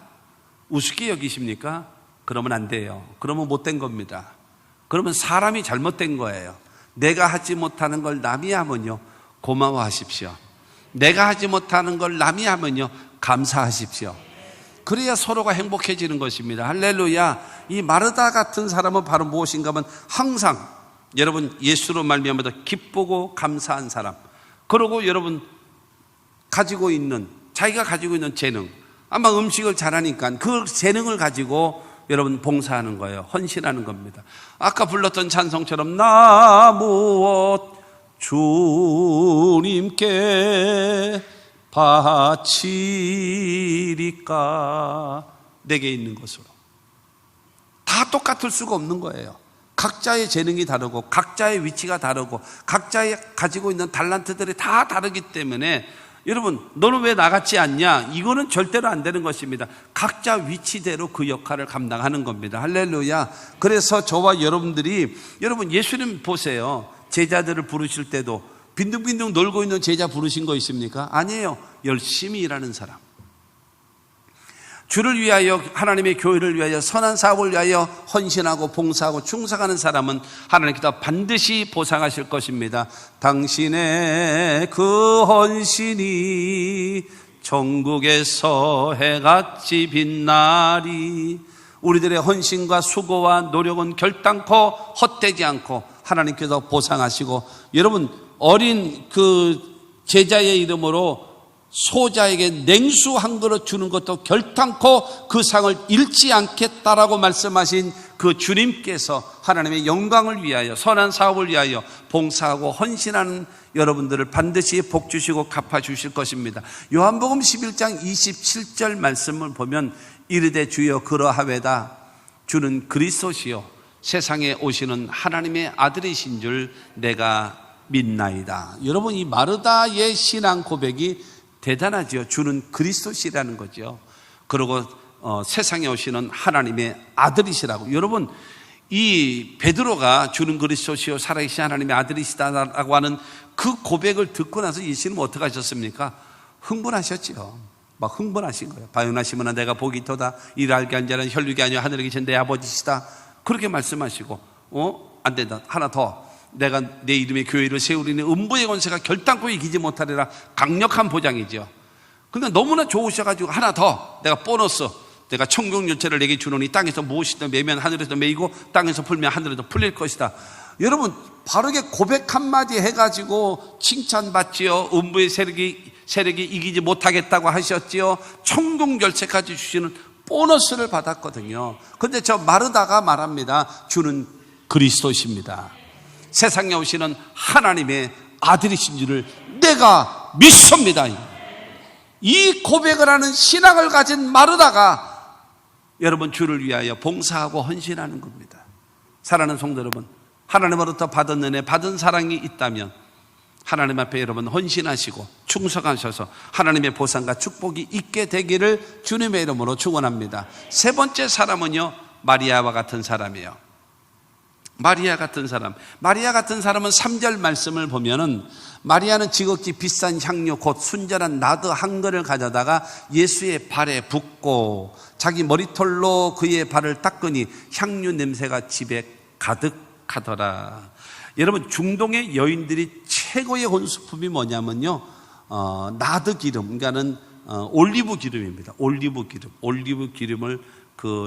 우습게 여기십니까? 그러면 안 돼요. 그러면 못된 겁니다. 그러면 사람이 잘못된 거예요. 내가 하지 못하는 걸 남이 하면요, 고마워하십시오. 내가 하지 못하는 걸 남이 하면요, 감사하십시오. 그래야 서로가 행복해지는 것입니다. 할렐루야. 이 마르다 같은 사람은 바로 무엇인가 하면 항상 여러분 예수로 말미암아 기쁘고 감사한 사람, 그리고 여러분 자기가 가지고 있는 재능, 아마 음식을 잘하니까 그 재능을 가지고 여러분 봉사하는 거예요. 헌신하는 겁니다. 아까 불렀던 찬송처럼 나 무엇 주님께 바치리까, 내게 있는 것으로. 다 똑같을 수가 없는 거예요. 각자의 재능이 다르고 각자의 위치가 다르고 각자의 가지고 있는 달란트들이 다 다르기 때문에 여러분, 너는 왜 나같지 않냐? 이거는 절대로 안 되는 것입니다. 각자 위치대로 그 역할을 감당하는 겁니다. 할렐루야. 그래서 저와 여러분들이, 여러분 예수님 보세요. 제자들을 부르실 때도 빈둥빈둥 놀고 있는 제자 부르신 거 있습니까? 아니에요. 열심히 일하는 사람, 주를 위하여, 하나님의 교회를 위하여, 선한 사업을 위하여 헌신하고 봉사하고 충성하는 사람은 하나님께서 반드시 보상하실 것입니다. 당신의 그 헌신이 천국에서 해같이 빛나리. 우리들의 헌신과 수고와 노력은 결단코 헛되지 않고 하나님께서 보상하시고, 여러분 어린 그 제자의 이름으로 소자에게 냉수 한 그릇 주는 것도 결단코 그 상을 잃지 않겠다라고 말씀하신 그 주님께서 하나님의 영광을 위하여, 선한 사업을 위하여 봉사하고 헌신하는 여러분들을 반드시 복 주시고 갚아 주실 것입니다. 요한복음 11장 27절 말씀을 보면 이르되 주여 그러하외다. 주는 그리스도시요 세상에 오시는 하나님의 아들이신 줄 내가 믿나이다. 여러분, 이 마르다의 신앙 고백이 대단하죠. 주는 그리스도시라는 거죠. 그리고 세상에 오시는 하나님의 아들이시라고. 여러분, 이 베드로가 주는 그리스도시요 살아계신 하나님의 아들이시다라고 하는 그 고백을 듣고 나서 예수님은 어떻게 하셨습니까? 흥분하셨죠. 막 흥분하신 거예요. 바요나시므나 내가 복이 있도다. 이를 알게 한 자는 혈육이 아니요 하늘에 계신 내 아버지시다. 그렇게 말씀하시고, 안 된다. 하나 더. 내가 내 이름의 교회를 세우리니 음부의 권세가 결단코 이기지 못하리라. 강력한 보장이죠. 근데 너무나 좋으셔가지고 하나 더, 내가 보너스, 내가 천국 열쇠를 내게 주노니 땅에서 무엇이든 매면 하늘에서 매이고 땅에서 풀면 하늘에서 풀릴 것이다. 여러분, 바르게 고백 한마디 해가지고 칭찬받지요. 음부의 세력이 이기지 못하겠다고 하셨지요. 천국 열쇠까지 주시는 보너스를 받았거든요. 근데 저 마르다가 말합니다. 주는 그리스도십니다. 세상에 오시는 하나님의 아들이신 줄을 내가 믿습니다. 이 고백을 하는 신앙을 가진 마르다가 여러분 주를 위하여 봉사하고 헌신하는 겁니다. 사랑하는 성도 여러분, 하나님으로부터 받은 은혜, 받은 사랑이 있다면 하나님 앞에 여러분 헌신하시고 충성하셔서 하나님의 보상과 축복이 있게 되기를 주님의 이름으로 축원합니다. 세 번째 사람은요, 마리아와 같은 사람이에요. 마리아 같은 사람. 마리아 같은 사람은 3절 말씀을 보면은 마리아는 지극히 비싼 향료 곧 순전한 나드 한 근을 가져다가 예수의 발에 붓고 자기 머리털로 그의 발을 닦으니 향료 냄새가 집에 가득하더라. 여러분, 중동의 여인들이 최고의 혼수품이 뭐냐면요, 나드 기름, 그러니까는 올리브 기름입니다. 올리브 기름을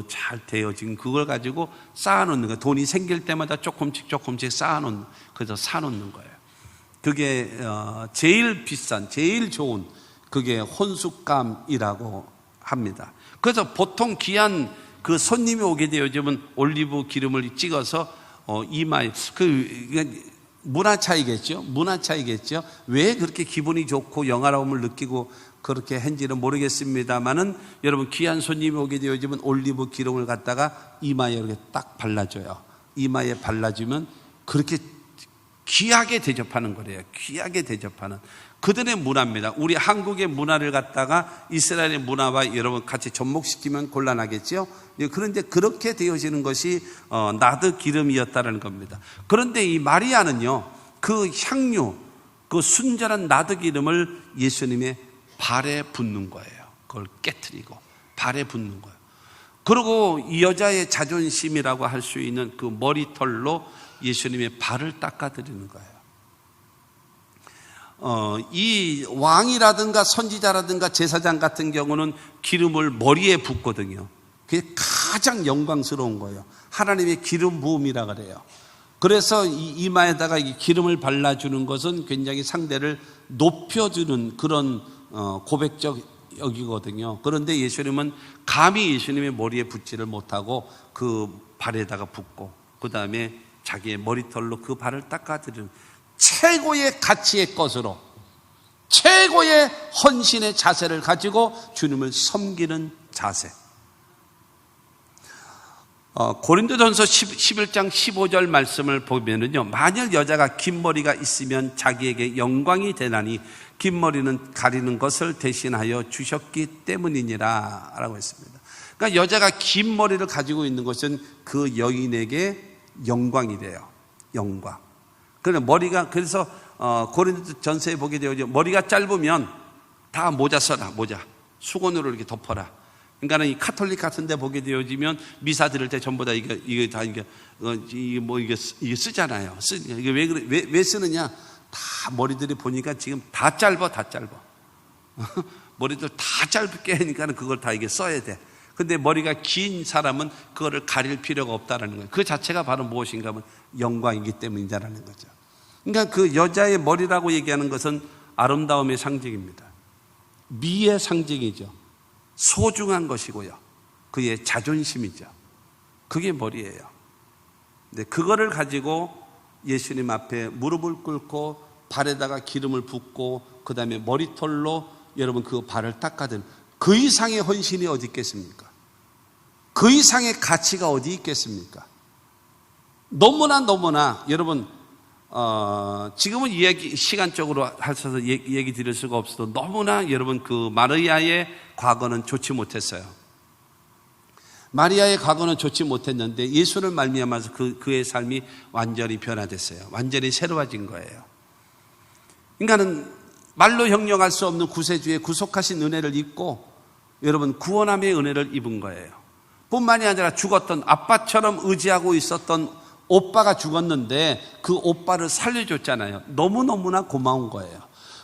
잘 데워진 그걸 가지고 쌓아놓는 거예요. 돈이 생길 때마다 조금씩 쌓아놓는, 그래서 사놓는 거예요. 그게 제일 비싼, 제일 좋은 그게 혼수감이라고 합니다. 그래서 보통 귀한 그 손님이 오게 되어지면 올리브 기름을 찍어서 이마에, 문화 차이겠죠? 왜 그렇게 기분이 좋고 영화로움을 느끼고 그렇게 했는지는 모르겠습니다만은 여러분, 귀한 손님이 오게 되어지면 올리브 기름을 갖다가 이마에 이렇게 딱 발라줘요. 이마에 발라주면 그렇게 귀하게 대접하는 거래요. 귀하게 대접하는 그들의 문화입니다. 우리 한국의 문화를 갖다가 이스라엘의 문화와 여러분 같이 접목시키면 곤란하겠죠. 그런데 그렇게 되어지는 것이 나드 기름이었다는 겁니다. 그런데 이 마리아는요, 그 향유, 그 순전한 나드 기름을 예수님의 발에 붓는 거예요. 그걸 깨트리고 발에 붓는 거예요. 그리고 이 여자의 자존심이라고 할 수 있는 그 머리털로 예수님의 발을 닦아드리는 거예요. 이 왕이라든가 선지자라든가 제사장 같은 경우는 기름을 머리에 붓거든요. 그게 가장 영광스러운 거예요. 하나님의 기름 부음이라 그래요. 그래서 이 이마에다가 이 기름을 발라주는 것은 굉장히 상대를 높여주는 그런 고백적 여기거든요. 그런데 예수님은 감히 예수님의 머리에 붓지를 못하고 그 발에다가 붓고 그 다음에 자기의 머리털로 그 발을 닦아드리는 최고의 가치의 것으로, 최고의 헌신의 자세를 가지고 주님을 섬기는 자세. 고린도전서 11장 15절 말씀을 보면은요, 만일 여자가 긴 머리가 있으면 자기에게 영광이 되나니 긴 머리는 가리는 것을 대신하여 주셨기 때문이니라 라고 했습니다. 그러니까 여자가 긴 머리를 가지고 있는 것은 그 여인에게 영광이 돼요. 영광. 그래서 고린도전서에 보게 되어죠. 머리가 짧으면 다 모자 써라, 모자. 수건으로 이렇게 덮어라. 그러니까 이 카톨릭 같은 데 보게 되어지면 미사 드릴 때 전부 다 이게 쓰잖아요. 이게 왜 쓰느냐? 다 머리들이 보니까 지금 다 짧아. 머리들 다 짧게 하니까 그걸 다 이게 써야 돼. 근데 머리가 긴 사람은 그거를 가릴 필요가 없다라는 거예요. 그 자체가 바로 무엇인가 하면 영광이기 때문이다라는 거죠. 그러니까 그 여자의 머리라고 얘기하는 것은 아름다움의 상징입니다. 미의 상징이죠. 소중한 것이고요. 그의 자존심이죠. 그게 머리예요. 근데 그거를 가지고 예수님 앞에 무릎을 꿇고 발에다가 기름을 붓고 그 다음에 머리털로 여러분 그 발을 닦아든 그 이상의 헌신이 어디 있겠습니까? 그 이상의 가치가 어디 있겠습니까? 너무나 여러분 지금은 시간적으로 하셔서 얘기 드릴 수가 없어도 너무나 여러분 그 마리아의 과거는 좋지 못했어요. 마리아의 과거는 좋지 못했는데 예수를 말미암아서 그의 삶이 완전히 변화됐어요. 완전히 새로워진 거예요. 그러니까는 말로 형용할 수 없는 구세주의 구속하신 은혜를 입고 여러분 구원함의 은혜를 입은 거예요. 뿐만이 아니라 죽었던 아빠처럼 의지하고 있었던 오빠가 죽었는데 그 오빠를 살려줬잖아요. 너무너무나 고마운 거예요.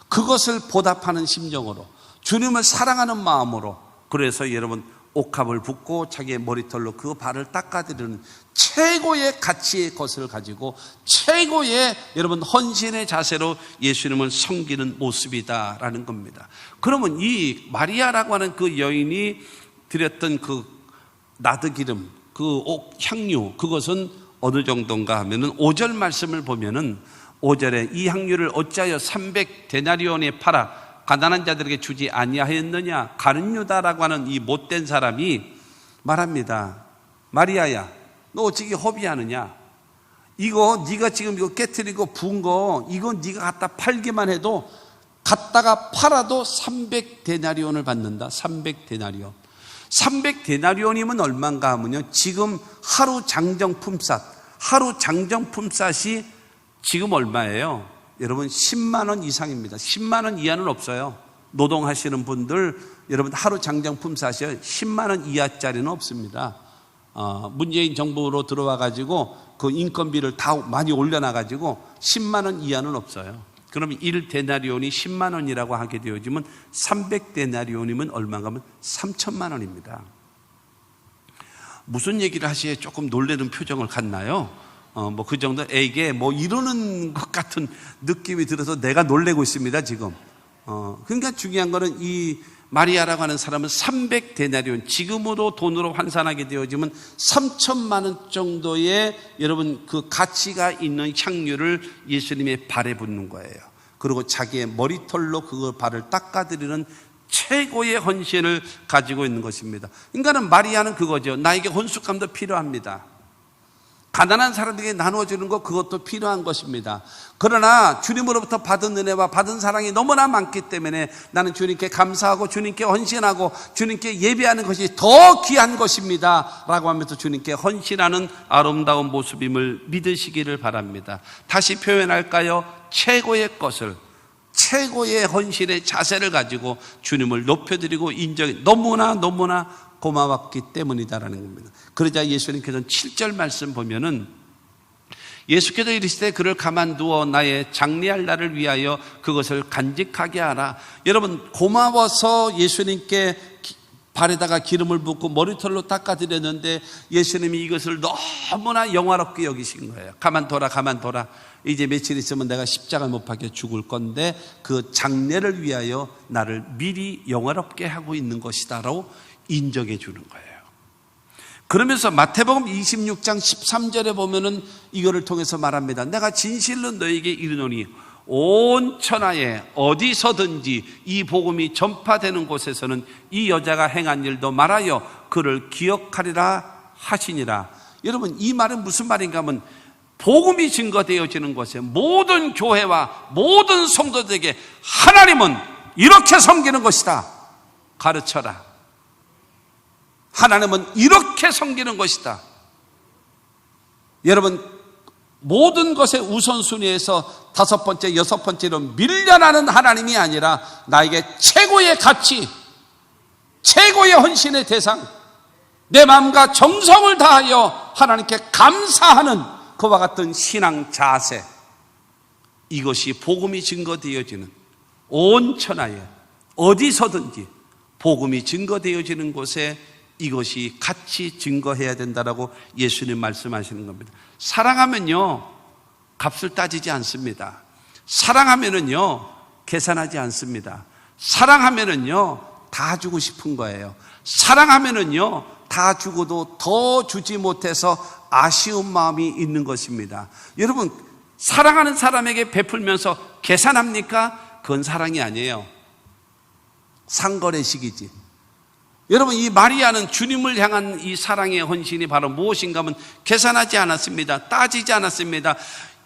그것을 보답하는 심정으로 주님을 사랑하는 마음으로 그래서 여러분 옥합을 붓고 자기의 머리털로 그 발을 닦아드리는 최고의 가치의 것을 가지고 최고의 여러분 헌신의 자세로 예수님을 섬기는 모습이다라는 겁니다. 그러면 이 마리아라고 하는 그 여인이 드렸던 그 나드기름, 그 향유, 그것은 어느 정도인가 하면은 5절 말씀을 보면은 5절에 이 향유를 어찌하여 300데나리온에 팔아 가난한 자들에게 주지 아니하였느냐. 가룟 유다라고 하는 이 못된 사람이 말합니다. 마리아야, 너 어찌게 허비하느냐? 이거 네가 지금 이거 깨트리고 부은 거 이거 네가 갖다 팔기만 해도 갖다가 팔아도 300데나리온을 받는다. 300데나리온. 300데나리온이면 얼마인가 하면요, 지금 하루 장정품삯, 하루 장정품 쌀이 지금 얼마예요? 여러분 10만 원 이상입니다. 10만 원 이하는 없어요. 노동하시는 분들 여러분 하루 장정품 쌀이 10만 원 이하짜리는 없습니다. 문재인 정부로 들어와 가지고 그 인건비를 다 많이 올려놔 가지고 10만 원 이하는 없어요. 그러면 1데나리온이 10만 원이라고 하게 되어지면 300데나리온이면 얼마가 하면 3천만 원입니다. 무슨 얘기를 하시에 조금 놀라는 표정을 갖나요? 뭐 그 정도 에게 뭐 이러는 것 같은 느낌이 들어서 내가 놀래고 있습니다, 지금. 그러니까 중요한 거는 이 마리아라고 하는 사람은 300데나리온, 지금으로 돈으로 환산하게 되어지면 3천만 원 정도의 여러분 그 가치가 있는 향유를 예수님의 발에 붓는 거예요. 그리고 자기의 머리털로 그 발을 닦아드리는 최고의 헌신을 가지고 있는 것입니다. 인간은 마리아는 그거죠. 나에게 혼숙감도 필요합니다. 가난한 사람들에게 나누어주는 것, 그것도 필요한 것입니다. 그러나 주님으로부터 받은 은혜와 받은 사랑이 너무나 많기 때문에 나는 주님께 감사하고 주님께 헌신하고 주님께 예배하는 것이 더 귀한 것입니다 라고 하면서 주님께 헌신하는 아름다운 모습임을 믿으시기를 바랍니다. 다시 표현할까요? 최고의 것을, 최고의 헌신의 자세를 가지고 주님을 높여드리고 인정해 너무나 고마웠기 때문이다라는 겁니다. 그러자 예수님께서는 7절 말씀 보면은 예수께서 이르시되 그를 가만두어 나의 장례할 날을 위하여 그것을 간직하게 하라. 여러분 고마워서 예수님께 발에다가 기름을 붓고 머리털로 닦아드렸는데 예수님이 이것을 너무나 영화롭게 여기신 거예요. 가만둬라. 이제 며칠 있으면 내가 십자가 못 박혀 죽을 건데 그 장례를 위하여 나를 미리 영화롭게 하고 있는 것이다라고 인정해 주는 거예요. 그러면서 마태복음 26장 13절에 보면은 이거를 통해서 말합니다. 내가 진실로 너에게 이르노니 온 천하에 어디서든지 이 복음이 전파되는 곳에서는 이 여자가 행한 일도 말하여 그를 기억하리라 하시니라. 여러분 이 말은 무슨 말인가 하면 복음이 증거되어지는 곳에 모든 교회와 모든 성도들에게 하나님은 이렇게 섬기는 것이다 가르쳐라. 하나님은 이렇게 섬기는 것이다. 여러분 모든 것의 우선순위에서 5번째, 6번째로 밀려나는 하나님이 아니라 나에게 최고의 가치, 최고의 헌신의 대상, 내 마음과 정성을 다하여 하나님께 감사하는 그와 같은 신앙 자세, 이것이 복음이 증거되어지는 온 천하에 어디서든지 복음이 증거되어지는 곳에 이것이 같이 증거해야 된다라고 예수님 말씀하시는 겁니다. 사랑하면요 값을 따지지 않습니다. 사랑하면은요 계산하지 않습니다. 사랑하면은요 다 주고 싶은 거예요. 사랑하면은요 다 주고도 더 주지 못해서 아쉬운 마음이 있는 것입니다. 여러분 사랑하는 사람에게 베풀면서 계산합니까? 그건 사랑이 아니에요. 상거래식이지. 여러분 이 마리아는 주님을 향한 이 사랑의 헌신이 바로 무엇인가 하면 계산하지 않았습니다. 따지지 않았습니다.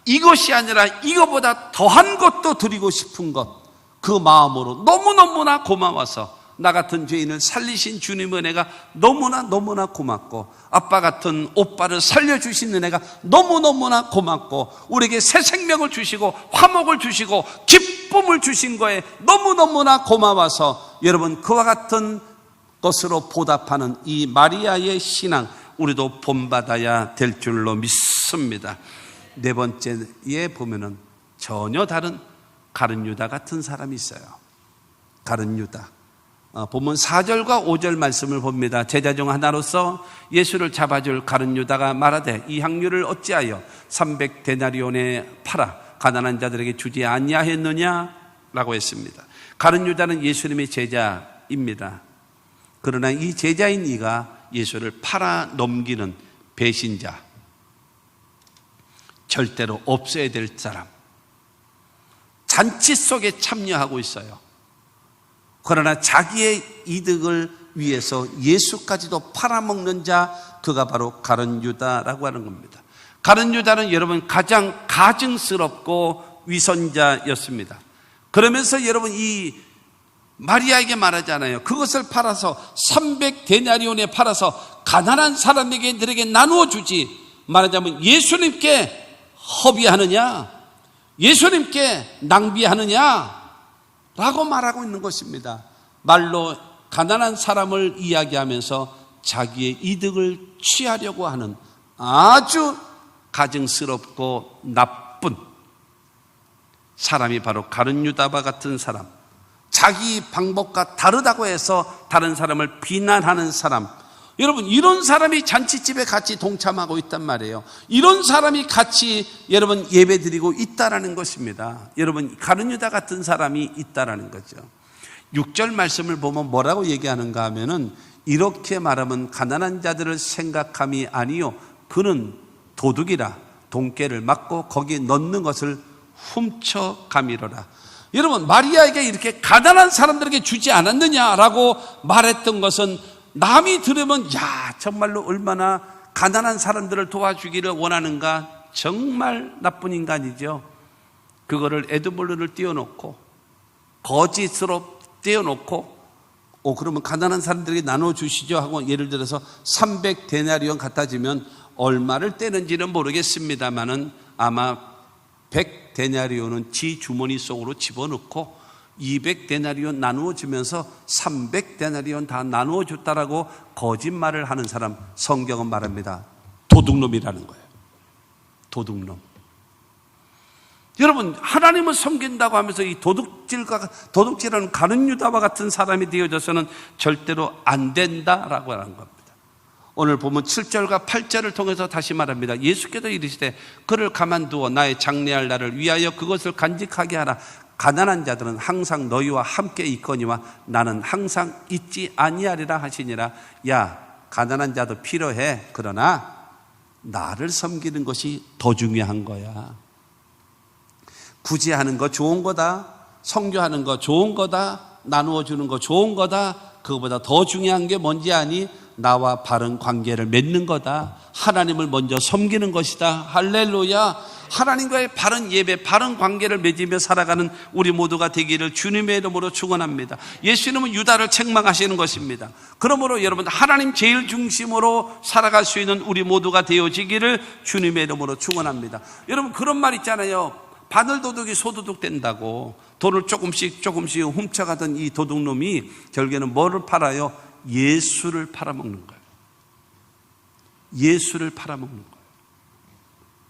이것이 아니라 이거보다 더한 것도 드리고 싶은 것, 그 마음으로 너무너무나 고마워서 나 같은 죄인을 살리신 주님의 은혜가 너무나 고맙고 아빠 같은 오빠를 살려주신 은혜가 너무나 고맙고 우리에게 새 생명을 주시고 화목을 주시고 기쁨을 주신 거에 너무너무나 고마워서 여러분 그와 같은 것으로 보답하는 이 마리아의 신앙 우리도 본받아야 될 줄로 믿습니다. 네 번째에 보면은 전혀 다른 가룟 유다 같은 사람이 있어요. 가룟 유다. 본문 4절과 5절 말씀을 봅니다. 제자 중 하나로서 예수를 잡아줄 가룟 유다가 말하되 이 향유를 어찌하여 300데나리온에 팔아 가난한 자들에게 주지 아니하였느냐 라고 했습니다. 가룟 유다는 예수님의 제자입니다. 그러나 이 제자인 이가 예수를 팔아 넘기는 배신자, 절대로 없어야 될 사람, 잔치 속에 참여하고 있어요. 그러나 자기의 이득을 위해서 예수까지도 팔아먹는 자, 그가 바로 가룟 유다라고 하는 겁니다. 가룟 유다는 여러분 가장 가증스럽고 위선자였습니다. 그러면서 여러분 이 마리아에게 말하잖아요. 그것을 팔아서 300데나리온에 팔아서 가난한 사람에게들에게 나누어 주지. 말하자면 예수님께 허비하느냐, 예수님께 낭비하느냐 라고 말하고 있는 것입니다. 말로 가난한 사람을 이야기하면서 자기의 이득을 취하려고 하는 아주 가증스럽고 나쁜 사람이 바로 가룟 유다와 같은 사람, 자기 방법과 다르다고 해서 다른 사람을 비난하는 사람. 여러분, 이런 사람이 잔치집에 같이 동참하고 있단 말이에요. 이런 사람이 같이 여러분 예배드리고 있다라는 것입니다. 여러분, 가룟 유다 같은 사람이 있다라는 거죠. 6절 말씀을 보면 뭐라고 얘기하는가 하면은 이렇게 말하면 가난한 자들을 생각함이 아니요 그는 도둑이라 돈깨를 맞고 거기에 넣는 것을 훔쳐가미로라. 여러분, 마리아에게 이렇게 가난한 사람들에게 주지 않았느냐라고 말했던 것은 남이 들으면 야, 정말로 얼마나 가난한 사람들을 도와주기를 원하는가, 정말 나쁜 인간이죠. 그거를 에드벌룬을 띄워놓고 거짓으로 띄워놓고 그러면 가난한 사람들에게 나눠주시죠 하고 예를 들어서 300데나리온 갖다 주면 얼마를 떼는지는 모르겠습니다만은 아마 100데나리온은 지 주머니 속으로 집어넣고 200데나리온 나누어 주면서 300데나리온 다 나누어 줬다라고 거짓말을 하는 사람, 성경은 말합니다. 도둑놈이라는 거예요. 도둑놈. 여러분, 하나님을 섬긴다고 하면서 이 도둑질하는 가룟 유다와 같은 사람이 되어져서는 절대로 안 된다라고 하는 겁니다. 오늘 보면 7절과 8절을 통해서 다시 말합니다. 예수께서 이르시되 그를 가만두어 나의 장래할 날을 위하여 그것을 간직하게 하라. 가난한 자들은 항상 너희와 함께 있거니와 나는 항상 있지 아니하리라 하시니라. 야, 가난한 자도 필요해. 그러나 나를 섬기는 것이 더 중요한 거야. 구제하는 거 좋은 거다, 선교하는 거 좋은 거다, 나누어 주는 거 좋은 거다. 그거보다 더 중요한 게 뭔지 아니? 나와 바른 관계를 맺는 거다. 하나님을 먼저 섬기는 것이다. 할렐루야. 하나님과의 바른 예배, 바른 관계를 맺으며 살아가는 우리 모두가 되기를 주님의 이름으로 축원합니다. 예수님은 유다를 책망하시는 것입니다. 그러므로 여러분, 하나님 제일 중심으로 살아갈 수 있는 우리 모두가 되어지기를 주님의 이름으로 축원합니다. 여러분, 그런 말 있잖아요. 바늘도둑이 소도둑 된다고. 돈을 조금씩 훔쳐가던 이 도둑놈이 결국에는 뭐를 팔아요? 예수를 팔아먹는 거예요. 예수를 팔아먹는 거예요.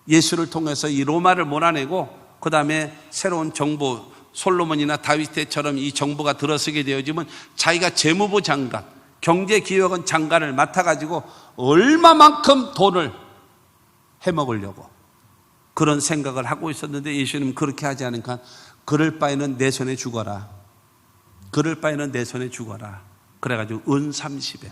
예수를 통해서 이 로마를 몰아내고 그 다음에 새로운 정부, 솔로몬이나 다윗 때처럼 이 정부가 들어서게 되어지면 자기가 재무부 장관, 경제기획원 장관을 맡아가지고 얼마만큼 돈을 해먹으려고 그런 생각을 하고 있었는데 예수님은 그렇게 하지 않으니까 그럴 바에는 내 손에 죽어라. 그럴 바에는 내 손에 죽어라. 그래가지고 은 30에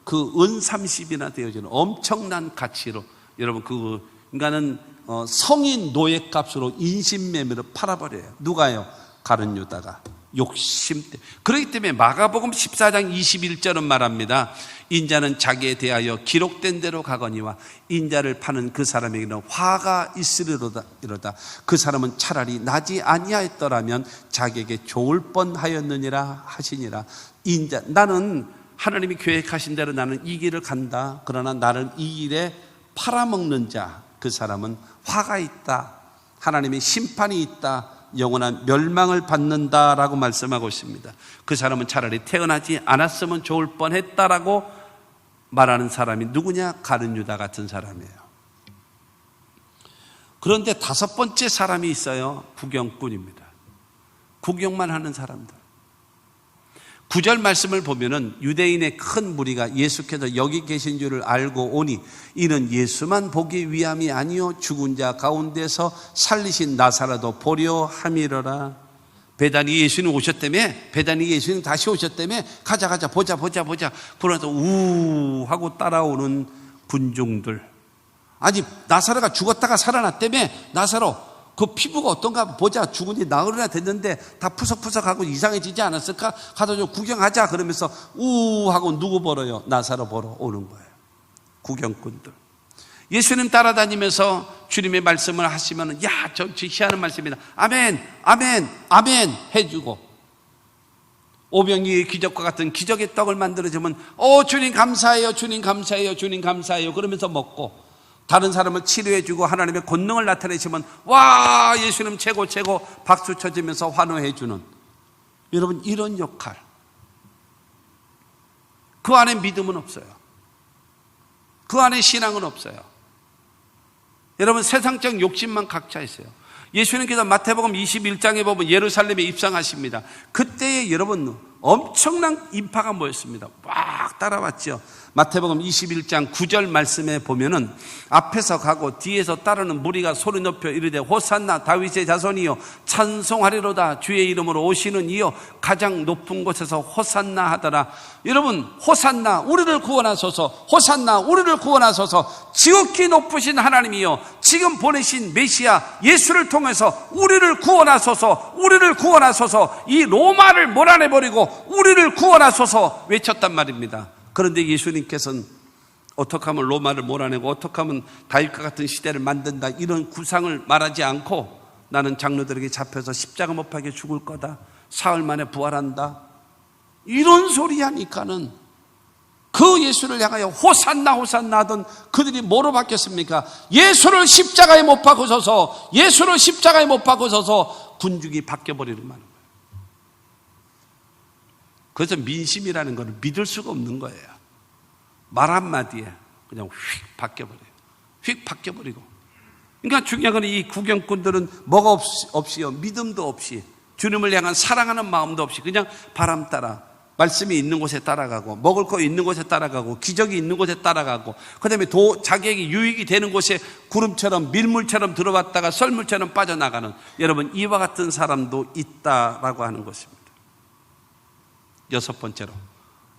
그 은 30이나 되어지는 엄청난 가치로 여러분 그 인간은 성인 노예값으로 인신매매로 팔아버려요. 누가요? 가룟 유다가. 욕심때. 그렇기 때문에 마가복음 14장 21절은 말합니다. 인자는 자기에 대하여 기록된 대로 가거니와 인자를 파는 그 사람에게는 화가 있으리로다. 그 사람은 차라리 나지 아니하였더라면 자기에게 좋을 뻔하였느니라 하시니라. 인자, 나는 하나님이 계획하신 대로 나는 이 길을 간다. 그러나 나를 이 일에 팔아먹는 자, 그 사람은 화가 있다. 하나님의 심판이 있다. 영원한 멸망을 받는다라고 말씀하고 있습니다. 그 사람은 차라리 태어나지 않았으면 좋을 뻔했다라고 말하는 사람이 누구냐? 가룟 유다 같은 사람이에요. 그런데 다섯 번째 사람이 있어요. 구경꾼입니다. 구경만 하는 사람들. 9절 말씀을 보면은 유대인의 큰 무리가 예수께서 여기 계신 줄을 알고 오니 이는 예수만 보기 위함이 아니요 죽은 자 가운데서 살리신 나사로도 보려 함이로라. 베다니 예수님 오셨다며, 베다니 예수님 다시 오셨다며, 가자 보자. 그러면서 우 하고 따라오는 군중들. 아니 나사로가 죽었다가 살아났다며. 나사로 그 피부가 어떤가 보자. 죽은 지 나흘이나 됐는데 다 푸석푸석하고 이상해지지 않았을까? 가서 좀 구경하자. 그러면서 우 하고 누구 보러요? 나사로 보러 오는 거예요. 구경꾼들. 예수님 따라다니면서 주님의 말씀을 하시면 야, 저 희한한 말씀이다. 아멘 해주고 오병이의 기적과 같은 기적의 떡을 만들어주면 주님 감사해요, 주님 감사해요, 주님 감사해요 그러면서 먹고, 다른 사람을 치료해주고 하나님의 권능을 나타내시면 와 예수님 최고 최고 박수 쳐주면서 환호해주는, 여러분 이런 역할, 그 안에 믿음은 없어요. 그 안에 신앙은 없어요. 여러분 세상적 욕심만 각자 있어요. 예수님께서 마태복음 21장에 보면 예루살렘에 입성하십니다. 그때에 여러분 엄청난 인파가 모였습니다. 막 따라왔죠. 마태복음 21장 9절 말씀에 보면은 앞에서 가고 뒤에서 따르는 무리가 소리 높여 이르되 호산나 다윗의 자손이여 찬송하리로다 주의 이름으로 오시는 이여 가장 높은 곳에서 호산나 하더라. 여러분 호산나 우리를 구원하소서, 호산나 우리를 구원하소서, 지극히 높으신 하나님이여 지금 보내신 메시아 예수를 통해서 우리를 구원하소서, 우리를 구원하소서, 이 로마를 몰아내버리고 우리를 구원하소서 외쳤단 말입니다. 그런데 예수님께서는 어떻게 하면 로마를 몰아내고 어떻게 하면 다윗과 같은 시대를 만든다 이런 구상을 말하지 않고, 나는 장로들에게 잡혀서 십자가 못 박혀 죽을 거다, 사흘 만에 부활한다, 이런 소리 하니까는 그 예수를 향하여 호산나 호산나 하던 그들이 뭐로 바뀌었습니까? 예수를 십자가에 못 박으소서, 예수를 십자가에 못 박으소서 군중이 바뀌어버리는 거예요. 그래서 민심이라는 것을 믿을 수가 없는 거예요. 말 한마디에 그냥 휙 바뀌어버려요. 휙 바뀌어버리고. 그러니까 중요한 건 이 구경꾼들은 뭐가 없이요, 믿음도 없이, 주님을 향한 사랑하는 마음도 없이 그냥 바람 따라, 말씀이 있는 곳에 따라가고, 먹을 거 있는 곳에 따라가고, 기적이 있는 곳에 따라가고, 그 다음에 자기에게 유익이 되는 곳에 구름처럼 밀물처럼 들어왔다가 썰물처럼 빠져나가는, 여러분 이와 같은 사람도 있다라고 하는 것입니다. 여섯 번째로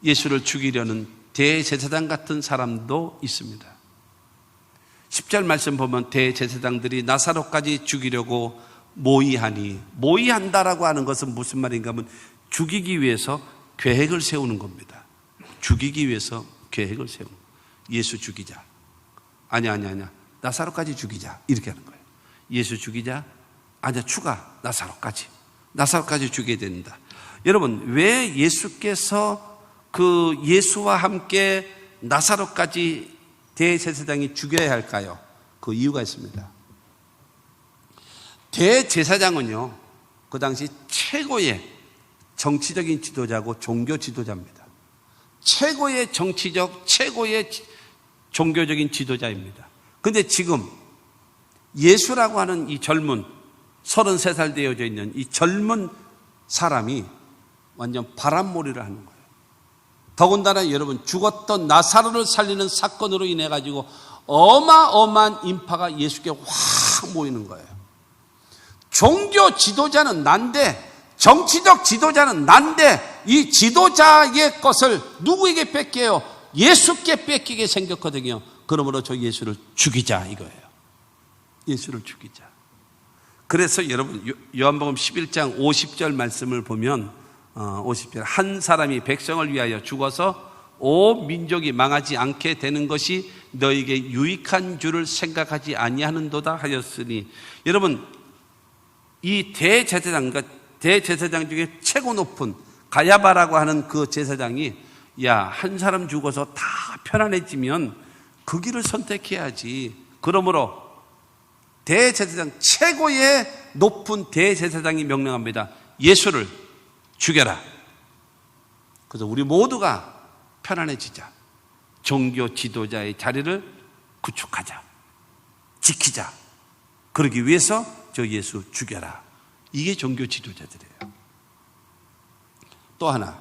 예수를 죽이려는 대제사장 같은 사람도 있습니다. 10절 말씀 보면 대제사장들이 나사로까지 죽이려고 모의하니, 모의한다라고 하는 것은 무슨 말인가 하면 죽이기 위해서 계획을 세우는 겁니다. 죽이기 위해서 계획을 세우는, 예수 죽이자, 아니야 나사로까지 죽이자 이렇게 하는 거예요. 예수 죽이자, 아니야 추가 나사로까지 죽여야 된다. 여러분 왜 예수께서 그 예수와 함께 나사로까지 대제사장이 죽여야 할까요? 그 이유가 있습니다. 대제사장은요 그 당시 최고의 정치적인 지도자고 종교 지도자입니다. 최고의 정치적, 최고의 종교적인 지도자입니다. 그런데 지금 예수라고 하는 이 젊은 33살 되어져 있는 이 젊은 사람이 완전 바람몰이를 하는 거예요. 더군다나 여러분 죽었던 나사로를 살리는 사건으로 인해 가지고 어마어마한 인파가 예수께 확 모이는 거예요. 종교 지도자는 난데, 정치적 지도자는 난데, 이 지도자의 것을 누구에게 뺏겨요? 예수께 뺏기게 생겼거든요. 그러므로 저 예수를 죽이자 이거예요. 예수를 죽이자. 그래서 여러분 요한복음 11장 50절 말씀을 보면 50절 한 사람이 백성을 위하여 죽어서 온 민족이 망하지 않게 되는 것이 너에게 유익한 줄을 생각하지 아니하는도다 하였으니, 여러분 이 대제사장, 그러니까 대제사장 중에 최고 높은 가야바라고 하는 그 제사장이 한 사람 죽어서 다 편안해지면 그 길을 선택해야지. 그러므로 대제사장, 최고의 높은 대제사장이 명령합니다. 예수를 죽여라. 그래서 우리 모두가 편안해지자. 종교 지도자의 자리를 구축하자. 지키자. 그러기 위해서 저 예수 죽여라. 이게 종교 지도자들이에요. 또 하나,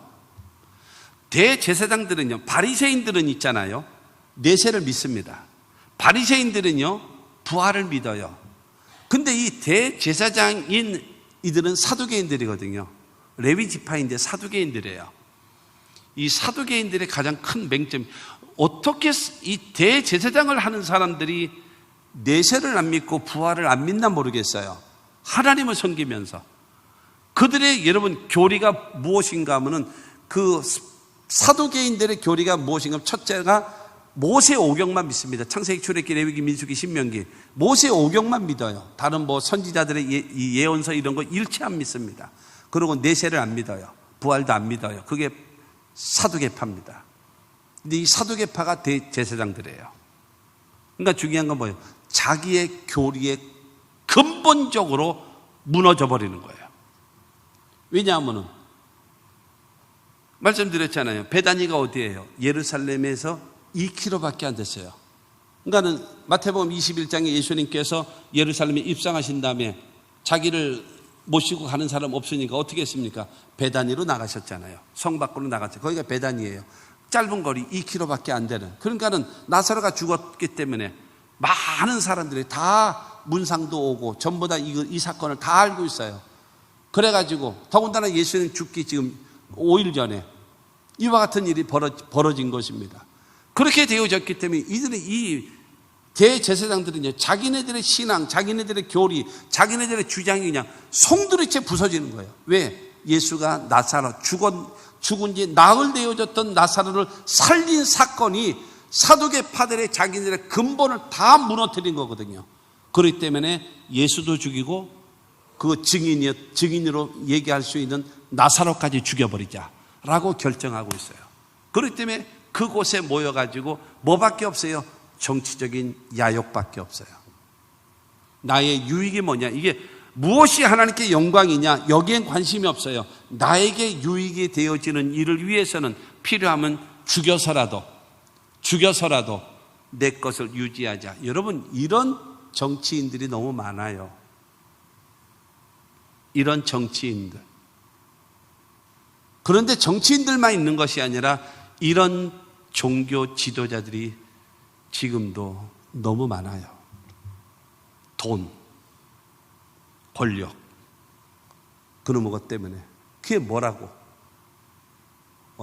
대제사장들은요, 바리새인들은 있잖아요, 내세를 믿습니다. 바리새인들은요 부활을 믿어요. 근데 이 대제사장인 이들은 사두개인들이거든요. 레위 지파인데 사두개인들이에요. 이 사두개인들의 가장 큰 맹점, 어떻게 이 대제사장을 하는 사람들이 내세를 안 믿고 부활을 안 믿나 모르겠어요. 하나님을 섬기면서. 그들의 여러분 교리가 무엇인가 하면은, 그 사두개인들의 교리가 무엇인가 하면, 첫째가 모세 오경만 믿습니다. 창세기, 출애굽기, 레위기, 민수기, 신명기. 모세 오경만 믿어요. 다른 선지자들의 예언서 이런 거 일체 안 믿습니다. 그리고 내세를 안 믿어요. 부활도 안 믿어요. 그게 사두개파입니다. 근데 이 사두개파가 대제사장들이에요. 그러니까 중요한 건 뭐예요? 자기의 교리에 근본적으로 무너져 버리는 거예요. 왜냐하면은 말씀드렸잖아요. 베다니가 어디예요? 예루살렘에서 2km밖에 안 됐어요. 그러니까는 마태복음 21장에 예수님께서 예루살렘에 입성하신 다음에 자기를 모시고 가는 사람 없으니까 어떻게 했습니까? 베다니로 나가셨잖아요. 성 밖으로 나갔어요. 거기가 베다니예요. 짧은 거리 2km밖에 안 되는. 그러니까는 나사로가 죽었기 때문에 많은 사람들이 다 문상도 오고 전부 다 이 사건을 다 알고 있어요. 그래가지고 더군다나 예수님 죽기 지금 5일 전에 이와 같은 일이 벌어진 것입니다. 그렇게 되어졌기 때문에 이 대제사장들은 자기네들의 신앙, 자기네들의 교리, 자기네들의 주장이 그냥 송두리째 부서지는 거예요. 왜? 예수가 나사로 죽은 지 나흘 되어졌던 나사로를 살린 사건이 사두개파들의 자기네들의 근본을 다 무너뜨린 거거든요. 그렇기 때문에 예수도 죽이고 그 증인으로 얘기할 수 있는 나사로까지 죽여버리자라고 결정하고 있어요. 그렇기 때문에 그곳에 모여가지고 뭐밖에 없어요? 정치적인 야욕밖에 없어요. 나의 유익이 뭐냐? 이게 무엇이 하나님께 영광이냐? 여기엔 관심이 없어요. 나에게 유익이 되어지는 일을 위해서는 필요하면 죽여서라도 내 것을 유지하자. 여러분, 이런 정치인들이 너무 많아요. 이런 정치인들. 그런데 정치인들만 있는 것이 아니라 이런 종교 지도자들이 지금도 너무 많아요. 돈, 권력, 그놈의 것 때문에. 그게 뭐라고?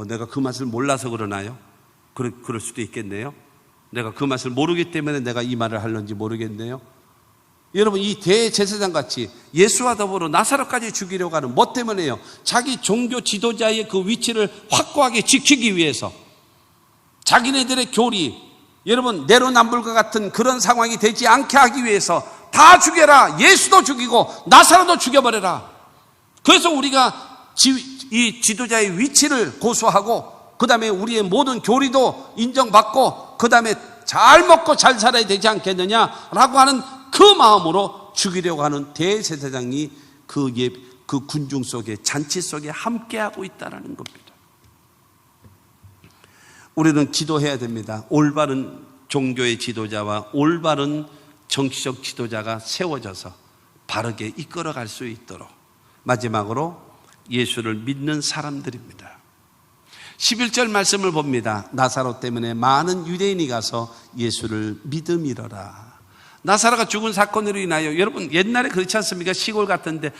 내가 그 맛을 몰라서 그러나요? 그럴 수도 있겠네요. 내가 그 맛을 모르기 때문에 내가 이 말을 하는지 모르겠네요. 여러분, 이 대제사장 같이 예수와 더불어 나사로까지 죽이려고 하는 뭐 때문에요? 자기 종교 지도자의 그 위치를 확고하게 지키기 위해서, 자기네들의 교리, 여러분 내로남불과 같은 그런 상황이 되지 않게 하기 위해서 다 죽여라. 예수도 죽이고 나사로도 죽여버려라. 그래서 우리가 이 지도자의 위치를 고수하고 그 다음에 우리의 모든 교리도 인정받고 그 다음에 잘 먹고 잘 살아야 되지 않겠느냐라고 하는 그 마음으로 죽이려고 하는 대제사장이 그 군중 속에, 잔치 속에 함께하고 있다는 겁니다. 우리는 기도해야 됩니다. 올바른 종교의 지도자와 올바른 정치적 지도자가 세워져서 바르게 이끌어갈 수 있도록. 마지막으로 예수를 믿는 사람들입니다. 11절 말씀을 봅니다. 나사로 때문에 많은 유대인이 가서 예수를 믿음이러라. 나사로가 죽은 사건으로 인하여, 여러분 옛날에 그렇지 않습니까? 시골 같은데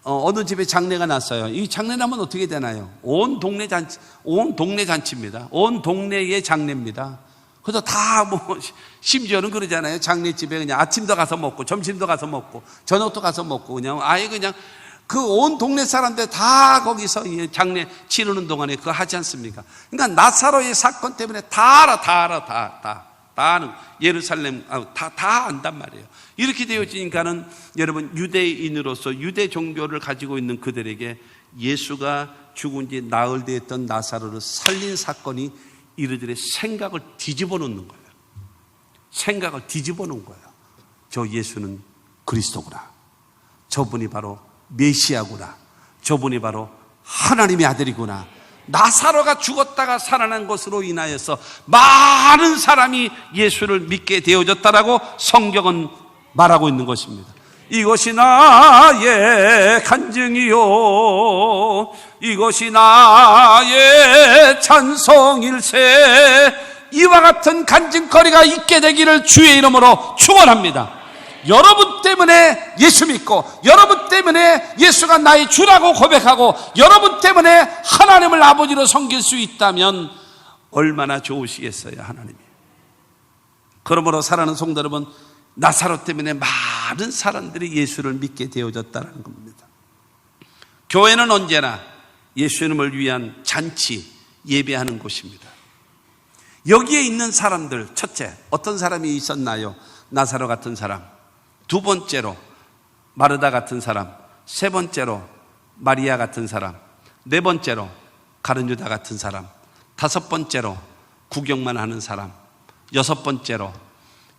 어느 집에 장례가 났어요. 이 장례 나면 어떻게 되나요? 온 동네 잔치입니다. 온 동네의 장례입니다. 그래서 다 심지어는 그러잖아요. 장례집에 그냥 아침도 가서 먹고 점심도 가서 먹고 저녁도 가서 먹고 그냥 그 온 동네 사람들 다 거기서 장례 치르는 동안에 그거 하지 않습니까? 그러니까 나사로의 사건 때문에 다 아는, 예루살렘 다 안단 말이에요. 이렇게 되어지니까는 여러분, 유대인으로서 유대 종교를 가지고 있는 그들에게 예수가 죽은 지 나흘 되었던 나사로를 살린 사건이 이들의 생각을 뒤집어 놓는 거예요. 생각을 뒤집어 놓은 거예요. 저 예수는 그리스도구나. 저분이 바로 메시아구나. 저분이 바로 하나님의 아들이구나. 나사로가 죽었다가 살아난 것으로 인하여서 많은 사람이 예수를 믿게 되어졌다라고 성경은 말하고 있는 것입니다. 이것이 나의 간증이요, 이것이 나의 찬송일세. 이와 같은 간증거리가 있게 되기를 주의 이름으로 축원합니다. 여러분 때문에 예수 믿고, 여러분 때문에 예수가 나의 주라고 고백하고, 여러분 때문에 하나님을 아버지로 섬길 수 있다면 얼마나 좋으시겠어요, 하나님이. 그러므로 사랑하는 성도 여러분, 나사로 때문에 많은 사람들이 예수를 믿게 되어졌다는 겁니다. 교회는 언제나 예수님을 위한 잔치, 예배하는 곳입니다. 여기에 있는 사람들, 첫째, 어떤 사람이 있었나요? 나사로 같은 사람. 두 번째로 마르다 같은 사람. 세 번째로 마리아 같은 사람. 네 번째로 가룟 유다 같은 사람, 다섯 번째로 구경만 하는 사람, 여섯 번째로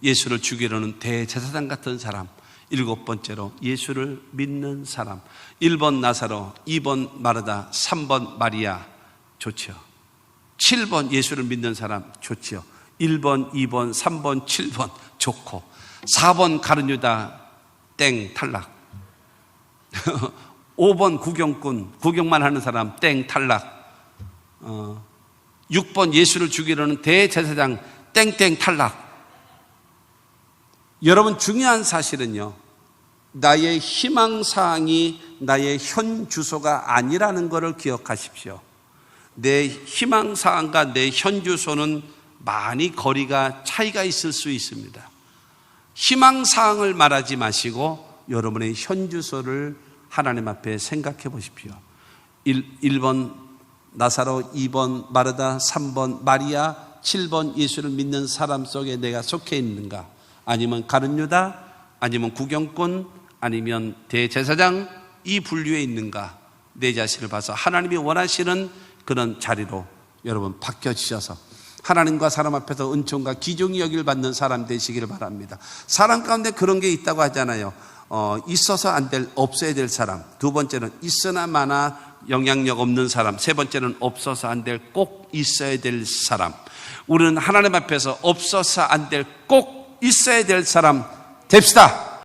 예수를 죽이려는 대제사장 같은 사람, 일곱 번째로 예수를 믿는 사람. 1번 나사로, 2번 마르다, 3번 마리아. 좋죠. 7번 예수를 믿는 사람. 좋죠. 1번, 2번, 3번, 7번 좋고, 4번 가룟 유다 땡 탈락. 5번 구경꾼, 구경만 하는 사람 땡 탈락. 6번 예수를 죽이려는 대제사장 땡땡 탈락. 여러분, 중요한 사실은요, 나의 희망사항이 나의 현 주소가 아니라는 것을 기억하십시오. 내 희망사항과 내 현 주소는 많이 거리가 차이가 있을 수 있습니다. 희망사항을 말하지 마시고 여러분의 현 주소를 하나님 앞에 생각해 보십시오. 1번 나사로, 2번 마르다, 3번 마리아, 7번 예수를 믿는 사람 속에 내가 속해 있는가? 아니면 가룟 유다, 아니면 구경꾼, 아니면 대제사장, 이 분류에 있는가? 내 자신을 봐서 하나님이 원하시는 그런 자리로 여러분 바뀌어지셔서 하나님과 사람 앞에서 은총과 기중이 여길 받는 사람 되시기를 바랍니다. 사람 가운데 그런 게 있다고 하잖아요. 있어서 안 될, 없어야 될 사람. 두 번째는 있으나 마나 영향력 없는 사람. 세 번째는 없어서 안 될, 꼭 있어야 될 사람. 우리는 하나님 앞에서 없어서 안 될, 꼭 있어야 될 사람 됩시다.